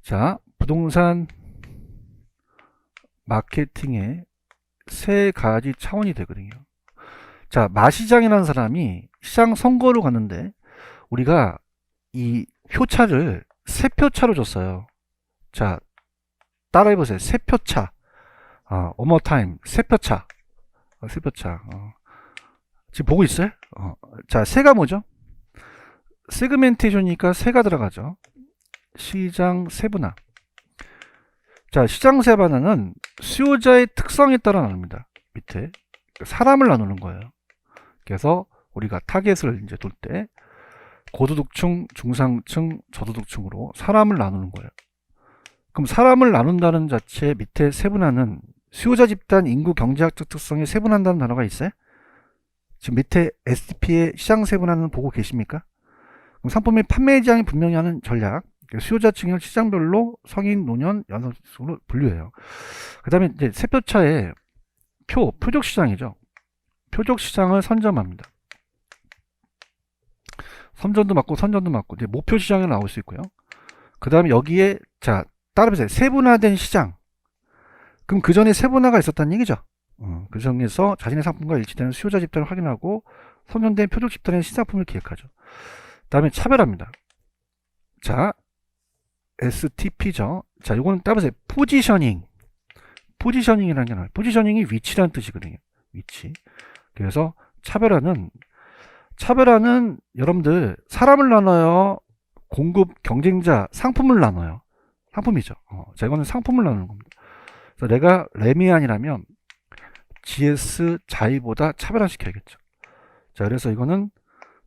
자, 부동산 마케팅의 세 가지 차원이 되거든요. 자, 마시장이라는 사람이 시장 선거로 갔는데 우리가 이 표차를 세 표차로 줬어요. 자, 따라해보세요. 세 표차. one more time. 세 표차. 세 표차. 지금 보고 있어요? 자, 세가 뭐죠? 세그멘테이션이니까 세가 들어가죠. 시장 세분화. 자, 시장 세분화는 수요자의 특성에 따라 나눕니다. 밑에 사람을 나누는 거예요. 그래서 우리가 타겟을 이제 돌 때 고소득층, 중상층, 저소득층으로 사람을 나누는 거예요. 그럼 사람을 나눈다는 자체 밑에 세분화는 수요자 집단, 인구, 경제학적 특성에 세분한다는 단어가 있어요? 지금 밑에 STP의 시장 세분화는 보고 계십니까? 그럼 상품의 판매 지향이 분명히 하는 전략. 수요자층을 시장별로 성인, 노년, 연령으로 분류해요. 그 다음에 이제 세표차에 표적 시장이죠. 표적 시장을 선점합니다. 선전도 맞고 선전도 맞고 이제 목표 시장이 나올 수 있고요. 그 다음에 여기에, 자, 따라보세요. 세분화된 시장. 그럼 그 전에 세분화가 있었다는 얘기죠. 그 중에서 자신의 상품과 일치되는 수요자 집단을 확인하고 선정된 표적 집단의 시상품을 기획하죠. 그 다음에 차별합니다. 자, STP죠. 자, 이거는 따보세요. 포지셔닝. 포지셔닝이라는 게 나와요. 포지셔닝이 위치라는 뜻이거든요. 위치. 그래서 차별화는 여러분들 사람을 나눠요, 공급, 경쟁자, 상품을 나눠요. 상품이죠. 자, 이거는 상품을 나누는 겁니다. 그래서 내가 레미안이라면 GS 자이보다 차별화 시켜야겠죠. 자, 그래서 이거는,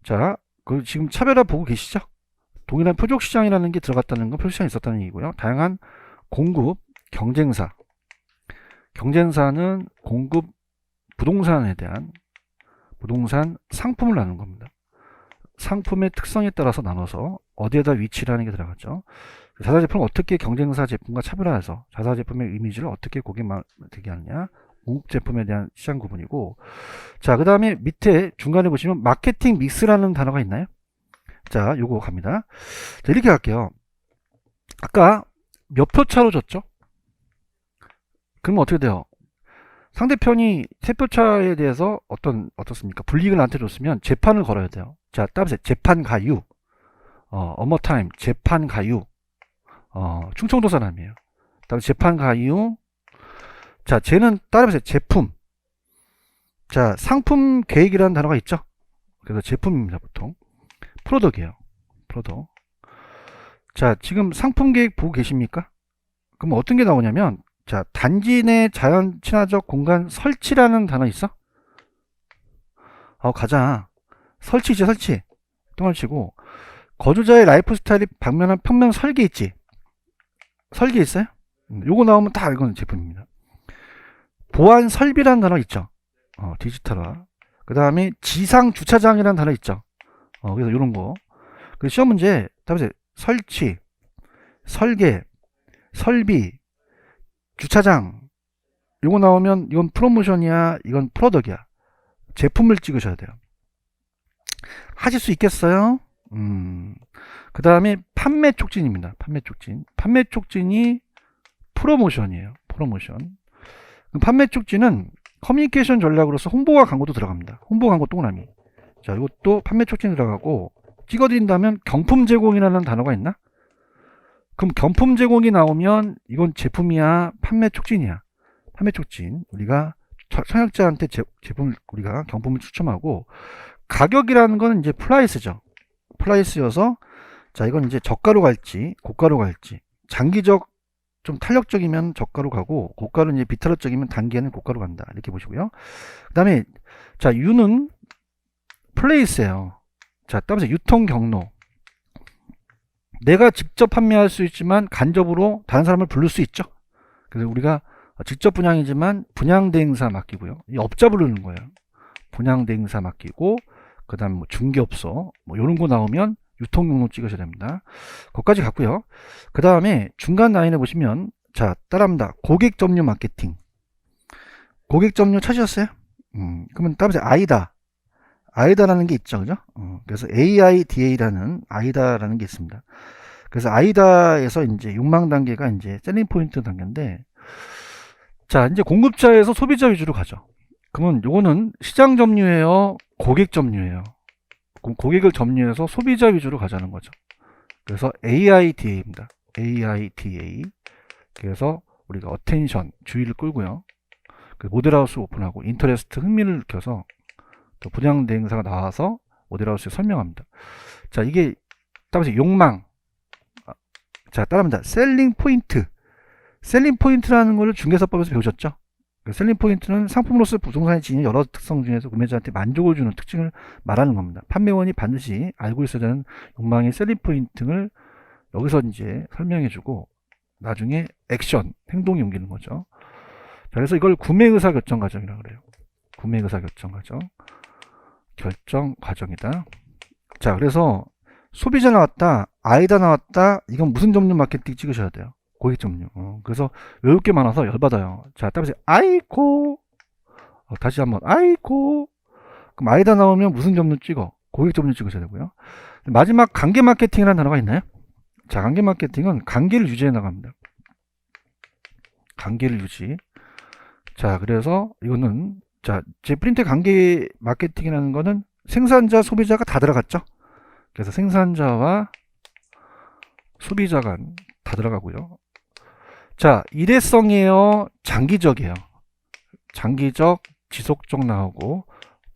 자, 그 지금 차별화 보고 계시죠? 동일한 표적시장이라는 게 들어갔다는 건 표적시장이 있었다는 얘기고요. 다양한 공급, 경쟁사는 공급 부동산에 대한 부동산 상품을 나누는 겁니다. 상품의 특성에 따라서 나눠서 어디에다 위치라는 게 들어갔죠. 자사 제품을 어떻게 경쟁사 제품과 차별화해서 자사 제품의 이미지를 어떻게 고객만 되게 하느냐, 공급 제품에 대한 시장 구분이고, 자, 그 다음에 밑에 중간에 보시면 마케팅 믹스라는 단어가 있나요? 자, 요거 갑니다. 자, 이렇게 갈게요. 아까 몇 표 차로 졌죠? 그러면 어떻게 돼요? 상대편이 세 표 차에 대해서 어떻습니까? 불이익을 나한테 줬으면 재판을 걸어야 돼요. 자, 따라서 재판 가유. 어머타임, 재판 가유. 충청도 사람이에요. 다음 재판 가유. 자, 쟤는 따라서 제품. 자, 상품 계획이라는 단어가 있죠? 그래서 제품입니다, 보통. 프로덕이에요. 프로덕. 자, 지금 상품 계획 보고 계십니까? 그럼 어떤 게 나오냐면, 자, 단지 내 자연 친화적 공간 설치라는 단어 있어? 가자. 설치지, 설치. 똥을 치고, 거주자의 라이프 스타일이 방면한 평면 설계 있지? 설계 있어요? 요거 나오면 다 이건 제품입니다. 보안 설비라는 단어 있죠? 디지털화. 그 다음에 지상 주차장이라는 단어 있죠? 그래서 요런 거. 그 시험 문제, 답이 설치, 설계, 설비, 주차장. 요거 나오면 이건 프로모션이야, 이건 프로덕이야. 제품을 찍으셔야 돼요. 하실 수 있겠어요? 그 다음에 판매 촉진입니다. 판매 촉진. 판매 촉진이 프로모션이에요. 프로모션. 판매 촉진은 커뮤니케이션 전략으로서 홍보와 광고도 들어갑니다. 홍보, 광고, 동그라미. 자, 이것도 판매 촉진 들어가고, 찍어드린다면 경품 제공이라는 단어가 있나? 그럼 경품 제공이 나오면 이건 제품이야, 판매 촉진이야? 판매 촉진. 우리가 청약자한테 제품을 우리가 경품을 추첨하고, 가격이라는 거는 이제 플라이스죠. 플라이스여서, 자, 이건 이제 저가로 갈지 고가로 갈지, 장기적 좀 탄력적이면 저가로 가고, 고가로 이제 비탄력적이면 단기에는 고가로 간다, 이렇게 보시고요. 그 다음에, 자, U는 플레이스예요. 자, 따라서 유통 경로. 내가 직접 판매할 수 있지만 간접으로 다른 사람을 부를 수 있죠. 그래서 우리가 직접 분양이지만 분양 대행사 맡기고요. 이 업자 부르는 거예요. 분양 대행사 맡기고, 그 다음 뭐 중개업소, 뭐 요런 거 나오면 유통 경로 찍으셔야 됩니다. 거기까지 갔고요. 그 다음에 중간 라인에 보시면, 자, 따라합니다. 고객 점유 마케팅. 고객 점유 찾으셨어요? 그러면 따라서 아이다라는 게 있죠, 그죠? 그래서 AIDA라는 아이다라는 게 있습니다. 그래서 아이다에서 이제 욕망 단계가 이제 셀링 포인트 단계인데, 자, 이제 공급자에서 소비자 위주로 가죠. 그러면 요거는 시장 점유예요, 고객 점유예요? 그럼 고객을 점유해서 소비자 위주로 가자는 거죠. 그래서 AIDA입니다. AIDA. 그래서 우리가 어텐션, 주의를 끌고요. 모델하우스 오픈하고 인터레스트, 흥미를 켜서 또 분양 대행사가 나와서 모델하우스에 설명합니다. 자, 이게 따라서 욕망. 자, 따라합니다. 셀링 포인트. 셀링 포인트라는 걸 중개사법에서 배우셨죠? 셀링 포인트는 상품으로서 부동산이 지닌 여러 특성 중에서 구매자한테 만족을 주는 특징을 말하는 겁니다. 판매원이 반드시 알고 있어야 되는 욕망의 셀링 포인트를 여기서 이제 설명해주고, 나중에 액션, 행동이 옮기는 거죠. 자, 그래서 이걸 구매 의사 결정 과정이라고 그래요. 구매 의사 결정 과정. 결정 과정이다. 자, 그래서 소비자 나왔다, 아이다 나왔다, 이건 무슨 점유 마케팅 찍으셔야 돼요. 고객 점유. 그래서 외울 게 많아서 열받아요. 자, 따라서 아이코. 다시 한번 아이코. 그럼 아이다 나오면 무슨 점유 찍어? 고객 점유 찍으셔야 되고요. 마지막 관계 마케팅이라는 단어가 있나요? 자, 관계 마케팅은 관계를 유지해 나갑니다. 관계를 유지. 자, 그래서 이거는, 자, 제 프린트 관계 마케팅이라는 거는 생산자, 소비자가 다 들어갔죠. 그래서 생산자와 소비자가 다 들어가고요. 자, 일회성이에요, 장기적이에요? 장기적, 지속적 나오고,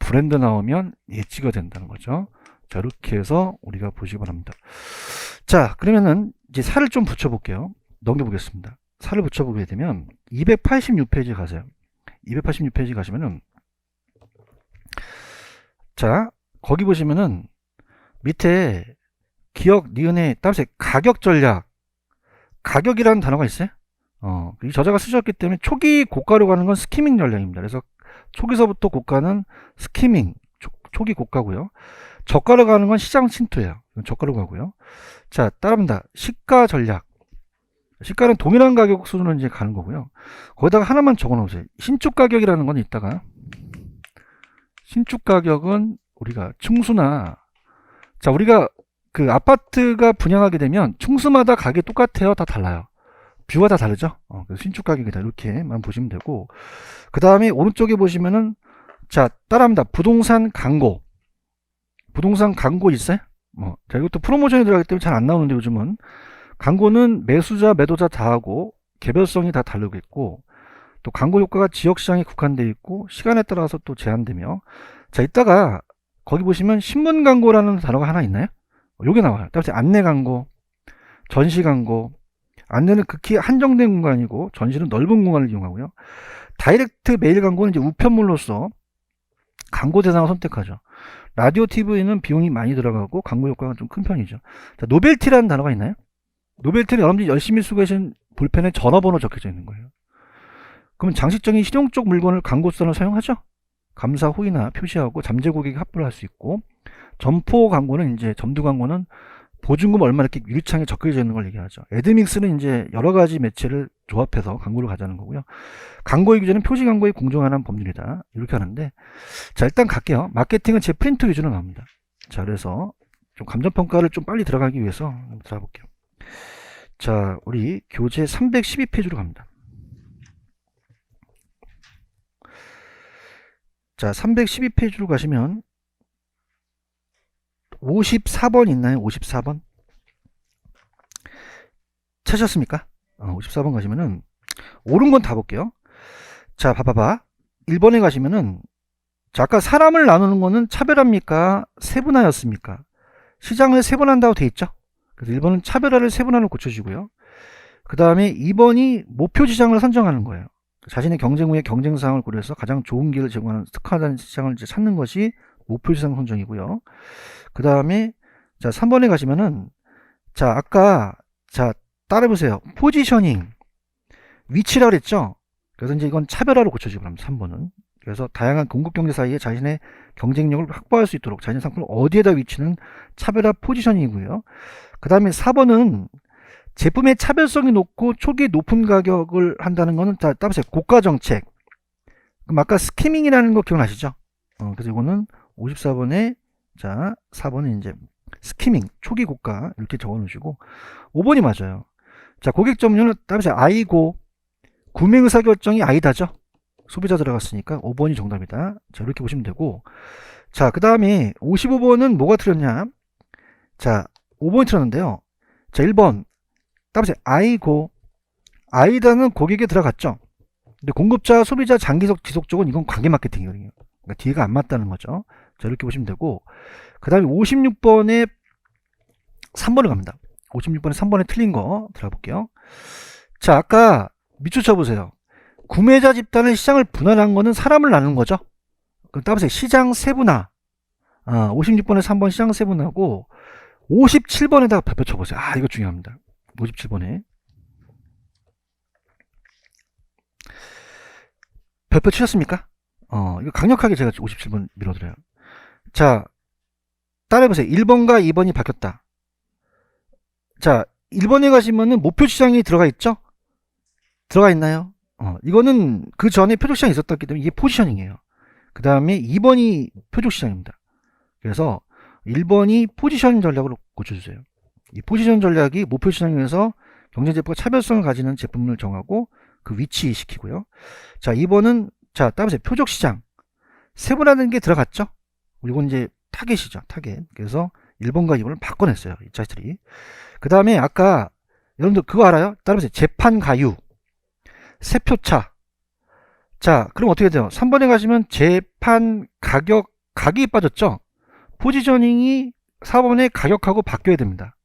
브랜드 나오면 예치가 된다는 거죠. 자, 이렇게 해서 우리가 보시기 바랍니다. 자, 그러면은 이제 살을 좀 붙여볼게요. 넘겨보겠습니다. 살을 붙여보게 되면 286페이지 가세요. 286페이지 가시면은, 자, 거기 보시면은 밑에 기억, 니은에 따라서 가격 전략, 가격이라는 단어가 있어요. 이 저자가 쓰셨기 때문에 초기 고가로 가는 건 스키밍 전략입니다. 그래서 초기서부터 고가는 스키밍, 초기 고가고요. 저가로 가는 건 시장 침투예요. 저가로 가고요. 자, 따라합니다. 시가 전략. 시가는 동일한 가격 수준으로 이제 가는 거고요. 거기다가 하나만 적어 놓으세요. 신축 가격이라는 건 있다가, 신축 가격은 우리가 층수나, 자, 우리가 그 아파트가 분양하게 되면 층수마다 가격이 똑같아요? 다 달라요? 뷰가 다 다르죠? 그래서 신축 가격이다. 이렇게만 보시면 되고, 그 다음에 오른쪽에 보시면은, 자, 따라합니다. 부동산 광고. 부동산 광고 있어요? 자, 이것도 프로모션이 들어가기 때문에 잘 안 나오는데 요즘은. 광고는 매수자, 매도자 다 하고, 개별성이 다 다르고 있고, 또 광고 효과가 지역 시장에 국한되어 있고, 시간에 따라서 또 제한되며, 자, 이따가 거기 보시면 신문 광고라는 단어가 하나 있나요? 요게 나와요. 따라서 안내 광고, 전시 광고, 안내는 극히 한정된 공간이고 전시는 넓은 공간을 이용하고요. 다이렉트 메일 광고는 이제 우편물로서 광고 대상을 선택하죠. 라디오, TV는 비용이 많이 들어가고 광고 효과가 좀 큰 편이죠. 자, 노벨티라는 단어가 있나요? 노벨티는 여러분들이 열심히 쓰고 계신 볼펜에 전화번호 적혀져 있는 거예요. 그러면 장식적인 실용적 물건을 광고성을 사용하죠. 감사 후기나 표시하고 잠재 고객이 합부를 할 수 있고, 점포 광고는 이제 점두 광고는 보증금 얼마 이렇게 유리창에 적혀져 있는 걸 얘기하죠. 애드믹스는 이제 여러 가지 매체를 조합해서 광고를 가자는 거고요. 광고의 규제는 표시 광고에 공정한 법률이다. 이렇게 하는데, 자, 일단 갈게요. 마케팅은 제 프린트 위주로 나옵니다. 자, 그래서 좀 감정평가를 좀 빨리 들어가기 위해서 한번 들어볼게요. 자, 우리 교재 312페이지로 갑니다. 자, 312페이지로 가시면 54번 있나요? 54번 찾으셨습니까? 54번 가시면은 옳은 건 다 볼게요. 자, 봐봐봐. 1번에 가시면은, 자, 아까 사람을 나누는 거는 차별화입니까? 세분화였습니까? 시장을 세분화한다고 돼 있죠? 그래서 1번은 차별화를 세분화로 고쳐주고요. 그 다음에 2번이 목표 시장을 선정하는 거예요. 자신의 경쟁 후에 경쟁 사항을 고려해서 가장 좋은 기회를 제공하는 특화된 시장을 이제 찾는 것이 목표 시장 선정이고요. 그 다음에, 자, 3번에 가시면은, 자, 아까, 자, 따라해보세요. 포지셔닝. 위치라고 그랬죠? 그래서 이제 이건 차별화로 고쳐지고 합니다. 3번은. 그래서 다양한 공급 경제 사이에 자신의 경쟁력을 확보할 수 있도록 자신의 상품을 어디에다 위치는 차별화 포지셔닝이고요. 그 다음에 4번은 제품의 차별성이 높고 초기 높은 가격을 한다는 거는 다 따보세요. 고가 정책. 그럼 아까 스키밍이라는 거 기억나시죠? 그래서 이거는 54번에, 자, 4번은 이제 스키밍, 초기 고가 이렇게 적어 놓으시고, 5번이 맞아요. 자, 고객 점유율은 따보세요. 아이고, 구매 의사결정이 아이다죠? 소비자 들어갔으니까 5번이 정답이다. 자, 이렇게 보시면 되고, 자, 그 다음에 55번은 뭐가 틀렸냐? 자, 5번이 틀렸는데요. 자, 1번 따보세요. 아이고, 아이다는 고객에 들어갔죠? 근데 공급자, 소비자, 장기적, 지속적은 이건 관계 마케팅이거든요. 그러니까 뒤가 안 맞다는 거죠. 자, 이렇게 보시면 되고, 그 다음에 56번에 3번을 갑니다. 56번에 3번에 틀린 거 들어볼게요. 자, 아까 밑줄 쳐보세요. 구매자 집단을 시장을 분할한 거는 사람을 나누는 거죠. 그럼 따보세요. 시장 세분화. 56번에 3번 시장 세분화고, 57번에다가 별표 쳐보세요. 이거 중요합니다. 57번에 별표 치셨습니까? 이거 강력하게 제가 57번 밀어드려요. 자, 따라해보세요. 1번과 2번이 바뀌었다. 자, 1번에 가시면은 목표 시장이 들어가 있죠? 들어가 있나요? 이거는 그 전에 표적 시장이 있었기 때문에 이게 포지셔닝이에요. 그 다음에 2번이 표적 시장입니다. 그래서 1번이 포지션 전략으로 고쳐주세요. 이 포지션 전략이 목표 시장에서 경쟁 제품과 차별성을 가지는 제품을 정하고 그 위치시키고요. 자, 2번은, 자, 따보세요. 표적 시장. 세분화된 게 들어갔죠? 이건 이제 타겟이죠. 타겟. 그래서 1번과 2번을 바꿔냈어요. 이 자들이. 그 다음에 아까 여러분들 그거 알아요? 따라보세요. 재판 가유. 세표차. 자, 그럼 어떻게 돼요? 3번에 가시면 재판 가격 가격이 빠졌죠? 포지셔닝이 4번의 가격하고 바뀌어야 됩니다.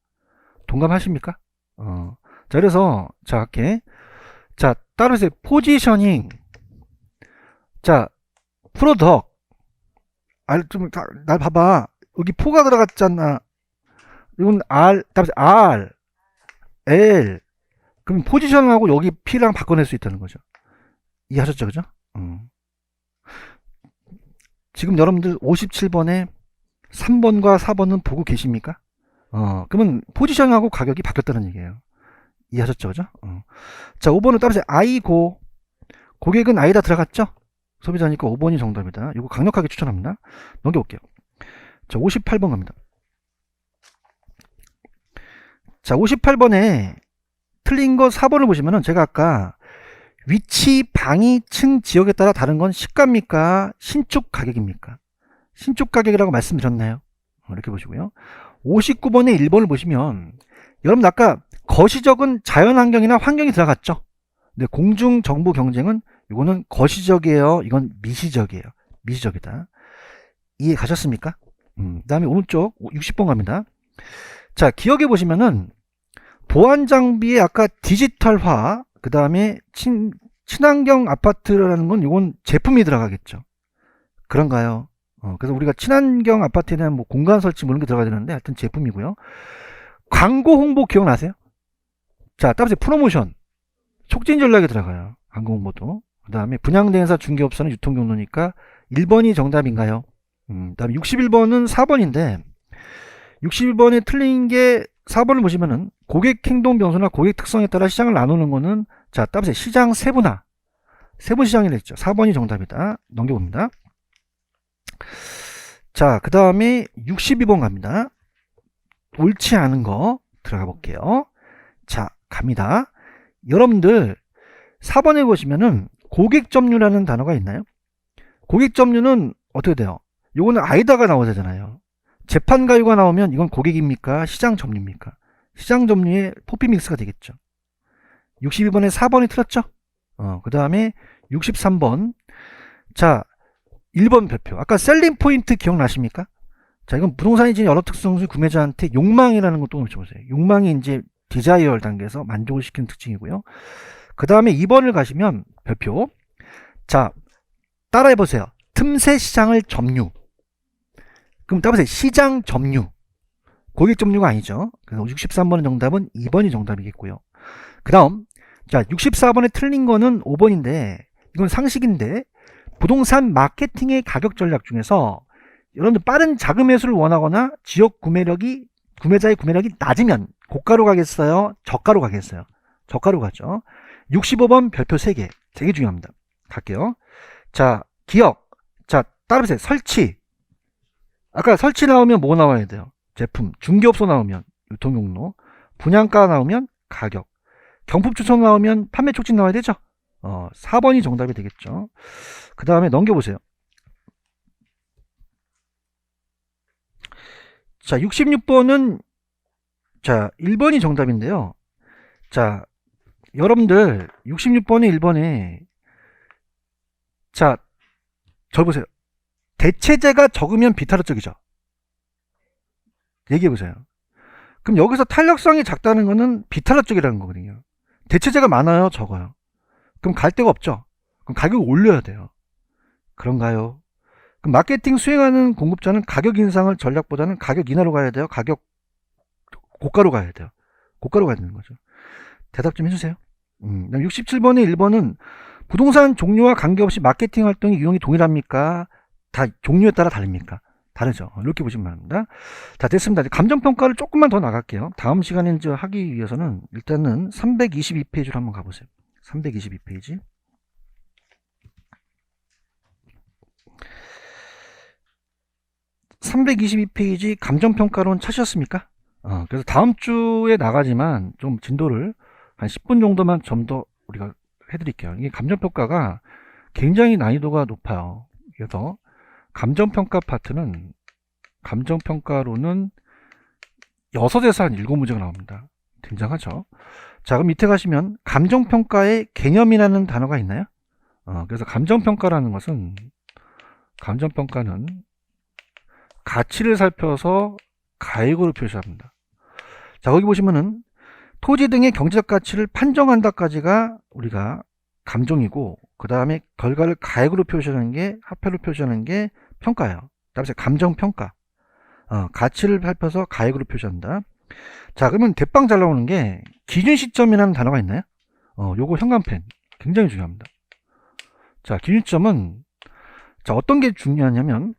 동감하십니까? 자, 그래서, 자, 할게. 자, 따라서 포지셔닝. 자, 프로덕. 날 봐봐. 여기 포가 들어갔잖아. 이건 R, L. 그럼 포지션하고 여기 P랑 바꿔낼 수 있다는 거죠. 이해하셨죠? 그죠? 지금 여러분들 57번에 3번과 4번은 보고 계십니까? 그러면 포지션하고 가격이 바뀌었다는 얘기예요. 이해하셨죠? 그죠? 자, 5번은 따라서 I고, 고객은 I다 들어갔죠? 소비자니까 5번이 정답이다. 이거 강력하게 추천합니다. 넘겨볼게요. 자, 58번 갑니다. 자, 58번에 틀린 거 4번을 보시면은 제가 아까 위치, 방위, 층, 지역에 따라 다른 건 시가입니까? 신축 가격입니까? 신축 가격이라고 말씀드렸나요? 이렇게 보시고요. 59번에 1번을 보시면 여러분 아까 거시적은 자연환경이나 환경이 들어갔죠? 근데 공중정부 경쟁은 이거는 거시적이에요. 이건 미시적이에요. 미시적이다. 이해 가셨습니까? 그 다음에 오른쪽 60번 갑니다. 자, 기억해 보시면은 보안 장비의 아까 디지털화, 그 다음에 친환경 아파트라는 건 이건 제품이 들어가겠죠. 그런가요? 그래서 우리가 친환경 아파트에 대한 뭐 공간 설치 뭐 이런 게 들어가야 되는데 하여튼 제품이고요. 광고 홍보 기억나세요? 자, 따라서 프로모션, 촉진 전략에 들어가요. 광고 홍보도. 그 다음에 분양대행사 중개업소는 유통경로니까 1번이 정답인가요? 그 다음에 61번은 4번인데 61번에 틀린 게 4번을 보시면은 고객 행동 변수나 고객 특성에 따라 시장을 나누는 거는 자, 따라서 시장 세분화, 세분 시장이라 했죠. 4번이 정답이다. 넘겨봅니다. 자, 그 다음에 62번 갑니다. 옳지 않은 거 들어가 볼게요. 자, 갑니다. 여러분들 4번에 보시면은 고객 점유라는 단어가 있나요? 고객 점유는 어떻게 돼요? 요거는 아이다가 나와야 되잖아요. 재판 가유가 나오면 이건 고객입니까? 시장 점유입니까? 시장 점유의 포피 믹스가 되겠죠. 62번에 4번이 틀렸죠? 그 다음에 63번. 자, 1번 별표. 아까 셀링 포인트 기억나십니까? 자, 이건 부동산이 지닌 여러 특성을 구매자한테 욕망이라는 것도 놓쳐보세요. 욕망이 이제 디자이어 단계에서 만족을 시키는 특징이고요. 그 다음에 2번을 가시면 별표. 자, 따라해보세요. 틈새 시장을 점유. 그럼 따라해보세요. 시장 점유. 고객 점유가 아니죠. 그래서 63번의 정답은 2번이 정답이겠고요. 그 다음, 자, 64번에 틀린 거는 5번인데, 이건 상식인데, 부동산 마케팅의 가격 전략 중에서 여러분들 빠른 자금 회수를 원하거나 지역 구매자의 구매력이 낮으면 고가로 가겠어요? 저가로 가겠어요? 저가로 가죠. 65번 별표 3개. 되게 중요합니다. 갈게요. 자, 기억. 자, 따라보세요. 설치. 아까 설치 나오면 뭐 나와야 돼요? 제품. 중개업소 나오면 유통경로. 분양가 나오면 가격. 경품 추천 나오면 판매 촉진 나와야 되죠? 4번이 정답이 되겠죠. 그 다음에 넘겨보세요. 자, 66번은 자, 1번이 정답인데요. 자, 여러분들 66번에 1번에 자, 저 보세요. 대체재가 적으면 비타르적이죠. 얘기해보세요. 그럼 여기서 탄력성이 작다는 거는 비탄력적이라는 거거든요. 대체재가 많아요, 적어요? 그럼 갈 데가 없죠. 그럼 가격을 올려야 돼요. 그런가요? 그럼 마케팅 수행하는 공급자는 가격 인상을 전략보다는 가격 인하로 가야 돼요? 가격 고가로 가야 돼요? 고가로 가야 되는 거죠. 대답 좀 해주세요. 67번에 1번은 부동산 종류와 관계없이 마케팅 활동의 유형이 동일합니까? 다 종류에 따라 다릅니까? 다르죠. 이렇게 보시면 됩니다. 자, 됐습니다. 감정평가를 조금만 더 나갈게요. 다음 시간에 이제 하기 위해서는 일단은 322페이지로 한번 가보세요. 322페이지. (322페이지) 감정평가론 찾으셨습니까? 그래서 다음 주에 나가지만 좀 진도를 한 10분 정도만 좀 더 우리가 해드릴게요. 이게 감정평가가 굉장히 난이도가 높아요. 그래서 감정평가 파트는 감정평가로는 6에서 한 7문제가 나옵니다. 굉장하죠. 자, 그럼 밑에 가시면 감정평가의 개념이라는 단어가 있나요? 그래서 감정평가라는 것은 감정평가는 가치를 살펴서 가액으로 표시합니다. 자, 거기 보시면은 토지 등의 경제적 가치를 판정한다까지가 우리가 감정이고, 그 다음에 결과를 가액으로 표시하는 게, 화폐로 표시하는 게 평가예요. 따라서 감정평가. 가치를 살펴서 가액으로 표시한다. 자, 그러면 대빵 잘 나오는 게 기준 시점이라는 단어가 있나요? 요거 현관펜 굉장히 중요합니다. 자, 기준 시점은 자, 어떤 게 중요하냐면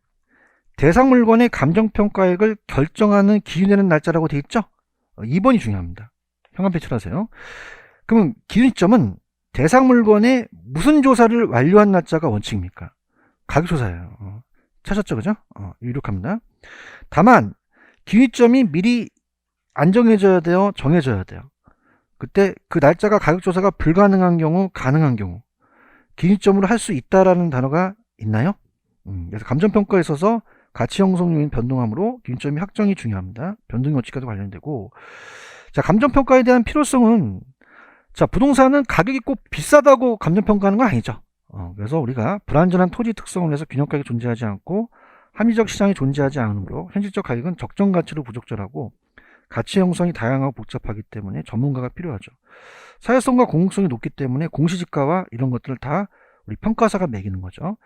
대상 물건의 감정평가액을 결정하는 기준되는 날짜라고 되어 있죠? 2번이 중요합니다. 현관펜 칠하세요. 그러면 기준 시점은 대상 물건의 무슨 조사를 완료한 날짜가 원칙입니까? 가격조사예요. 찾았죠, 그죠? 유력합니다. 다만 기준점이 미리 안 정해져야 돼요, 정해져야 돼요. 그때 그 날짜가 가격조사가 불가능한 경우, 가능한 경우 기준점으로 할 수 있다라는 단어가 있나요? 그래서 감정평가에 있어서 가치 형성 요인 변동함으로 기준점이 확정이 중요합니다. 변동 원칙과도 관련되고, 자, 감정평가에 대한 필요성은, 자, 부동산은 가격이 꼭 비싸다고 감정평가하는 건 아니죠. 그래서 우리가 불완전한 토지 특성을 해서 균형 가격이 존재하지 않고 합리적 시장이 존재하지 않으므로 현실적 가격은 적정 가치로 부적절하고 가치 형성이 다양하고 복잡하기 때문에 전문가가 필요하죠. 사회성과 공공성이 높기 때문에 공시지가와 이런 것들을 다 우리 평가사가 매기는 거죠.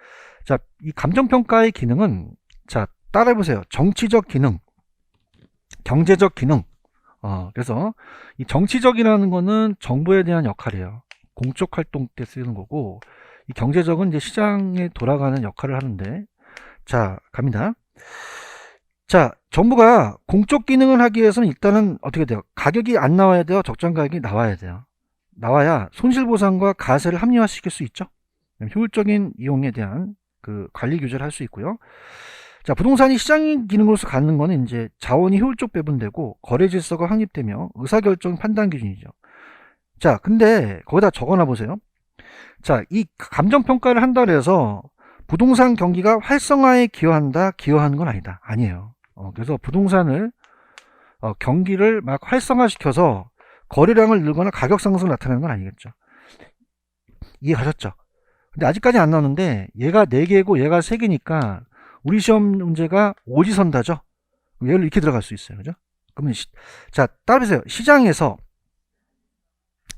자, 이 감정평가의 기능은, 자, 따라해보세요. 정치적 기능, 경제적 기능. 그래서 이 정치적이라는 거는 정부에 대한 역할이에요. 공적 활동 때 쓰는 거고, 이 경제적은 이제 시장에 돌아가는 역할을 하는데, 자, 갑니다. 자, 정부가 공적 기능을 하기 위해서는 일단은 어떻게 돼요? 가격이 안 나와야 돼요? 적정 가격이 나와야 돼요. 나와야 손실보상과 가세를 합리화시킬 수 있죠. 효율적인 이용에 대한 그 관리 규제를 할 수 있고요. 자, 부동산이 시장 기능으로서 갖는 거는 이제 자원이 효율적 배분되고 거래 질서가 확립되며 의사결정 판단 기준이죠. 자, 근데 거기다 적어놔 보세요. 자, 이 감정평가를 한다 그래서 부동산 경기가 활성화에 기여한다, 기여하는 건 아니다. 아니에요. 그래서 부동산을 경기를 막 활성화시켜서 거래량을 늘거나 가격 상승을 나타내는 건 아니겠죠. 이해가셨죠? 근데 아직까지 안 나오는데 얘가 4개고 얘가 3개니까 우리 시험 문제가 오지선다죠. 얘를 이렇게 들어갈 수 있어요. 그죠? 그러면 자, 따라해보세요. 시장에서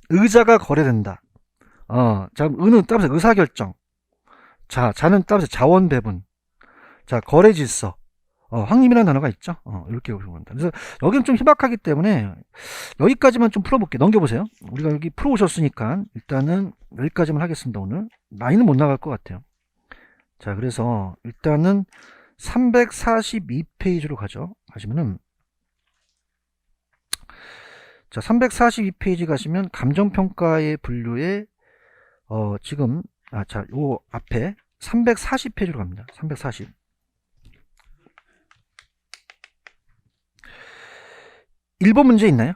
의자가 거래된다. 자, 의는 따라서 의사결정. 자, 자는 따라서 자원 배분. 자, 거래 질서. 확립이라는 단어가 있죠. 이렇게 보시면 됩니다. 그래서 여기는 좀 희박하기 때문에 여기까지만 좀 풀어볼게요. 넘겨보세요. 우리가 여기 풀어오셨으니까 일단은 여기까지만 하겠습니다. 오늘 많이는 못 나갈 것 같아요. 자, 그래서 일단은 342페이지로 가시면은, 자, 342페이지 가시면 감정평가의 분류에 지금 자, 요 앞에 340페이지로 갑니다. 340. (1번) 문제 있나요?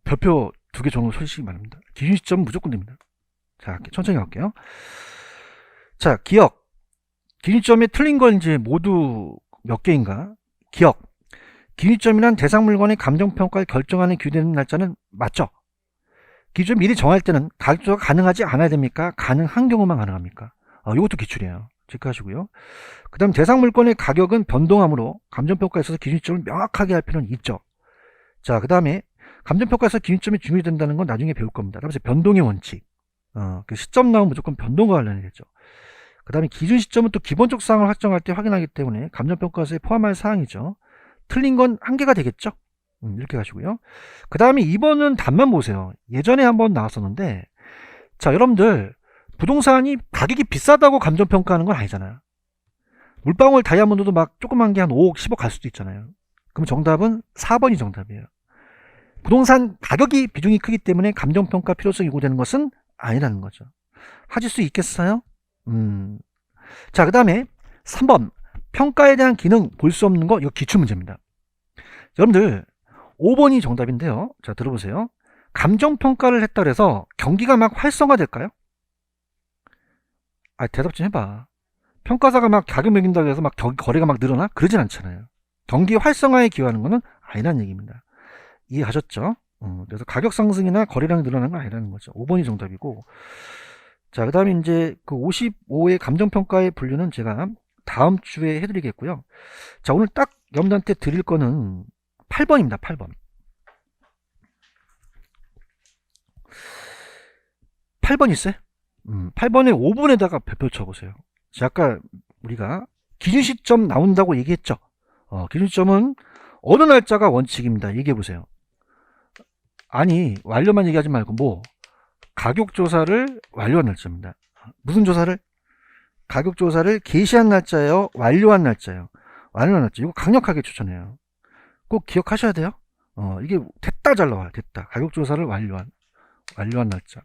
별표 2개 정도 쳐주시기 바랍니다. 기준 시점 무조건 됩니다. 자, 천천히 갈게요. 자, 기억. 기준점에 틀린 건 이제 모두 몇 개인가? 기억. 기준점이란 대상 물건의 감정평가를 결정하는 규정되는 날짜는 맞죠? 기준 미리 정할 때는 가격조사가 가능하지 않아야 됩니까? 가능한 경우만 가능합니까? 이것도 기출이에요. 체크하시고요. 그 다음 대상 물건의 가격은 변동하므로 감정평가에 있어서 기준점을 명확하게 할 필요는 있죠. 자, 그 다음에 감정평가에서 기준점이 중요된다는 건 나중에 배울 겁니다. 그래서 변동의 원칙. 그 시점 나오면 무조건 변동과 관련이겠죠. 그 다음에 기준 시점은 또 기본적 사항을 확정할 때 확인하기 때문에 감정평가서에 포함할 사항이죠. 틀린 건 한 개가 되겠죠. 이렇게 가시고요. 그 다음에 2번은 답만 보세요. 예전에 한번 나왔었는데, 자, 여러분들 부동산이 가격이 비싸다고 감정평가하는 건 아니잖아요. 물방울 다이아몬드도 막 조그만 게 한 5억 10억 갈 수도 있잖아요. 그럼 정답은 4번이 정답이에요. 부동산 가격이 비중이 크기 때문에 감정평가 필요성이 요구되는 것은 아니라는 거죠. 하실 수 있겠어요? 자, 그 다음에 3번 평가에 대한 기능 볼 수 없는 거, 이거 기출문제입니다. 여러분들 5번이 정답인데요. 자, 들어보세요. 감정평가를 했다 그래서 경기가 막 활성화 될까요? 대답 좀 해봐. 평가사가 막 가격 매긴다고 해서 막 거래가 막 늘어나? 그러진 않잖아요. 경기 활성화에 기여하는 거는 아니라는 얘기입니다. 이해하셨죠? 그래서 가격 상승이나 거래량이 늘어나는 건 아니라는 거죠. 5번이 정답이고. 자, 그 다음에 이제 그 55의 감정평가의 분류는 제가 다음 주에 해드리겠고요. 자, 오늘 딱 여러분들한테 드릴 거는 8번입니다. 8번. 8번 있어요? 8번에 5분에다가 별표 쳐보세요. 자, 아까 우리가 기준 시점 나온다고 얘기했죠. 기준 시점은 어느 날짜가 원칙입니다. 얘기해보세요. 아니, 완료만 얘기하지 말고 뭐 가격조사를 완료한 날짜입니다. 무슨 조사를? 가격조사를 개시한 날짜예요? 완료한 날짜예요? 완료한 날짜. 이거 강력하게 추천해요. 꼭 기억하셔야 돼요. 이게 됐다 잘 나와요. 됐다. 가격조사를 완료한 날짜.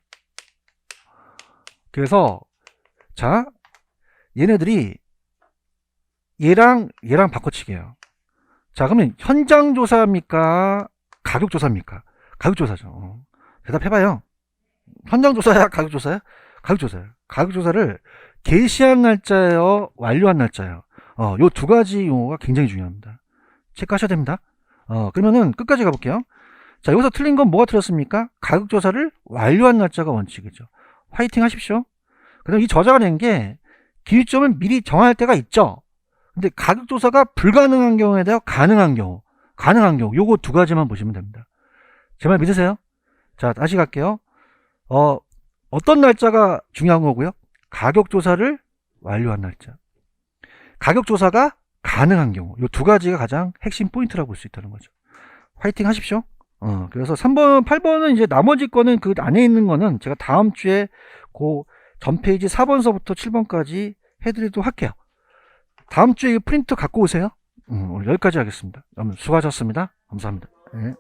그래서 자, 얘네들이 얘랑 바꿔치기예요. 자, 그러면 현장 조사입니까? 가격 조사입니까? 가격 조사죠. 대답해봐요. 현장 조사야? 가격 조사야? 가격 조사야. 가격 조사를 개시한 날짜예요? 완료한 날짜예요? 요 두 가지 용어가 굉장히 중요합니다. 체크하셔야 됩니다. 그러면은 끝까지 가볼게요. 자, 여기서 틀린 건 뭐가 틀렸습니까? 가격 조사를 완료한 날짜가 원칙이죠. 화이팅 하십시오. 그다음 이 저자가 낸 게 기준점을 미리 정할 때가 있죠. 근데 가격 조사가 불가능한 경우에 대해 가능한 경우 요거 두 가지만 보시면 됩니다. 제 말 믿으세요? 자, 다시 갈게요. 어떤 날짜가 중요한 거고요? 가격 조사를 완료한 날짜. 가격 조사가 가능한 경우. 요 두 가지가 가장 핵심 포인트라고 볼 수 있다는 거죠. 화이팅 하십시오. 그래서 3번, 8번은 이제 나머지 거는 그 안에 있는 거는 제가 다음 주에 그 전 페이지 4번서부터 7번까지 해드리도록 할게요. 다음 주에 이 프린트 갖고 오세요. 오늘 여기까지 하겠습니다. 여러분 수고하셨습니다. 감사합니다. 네.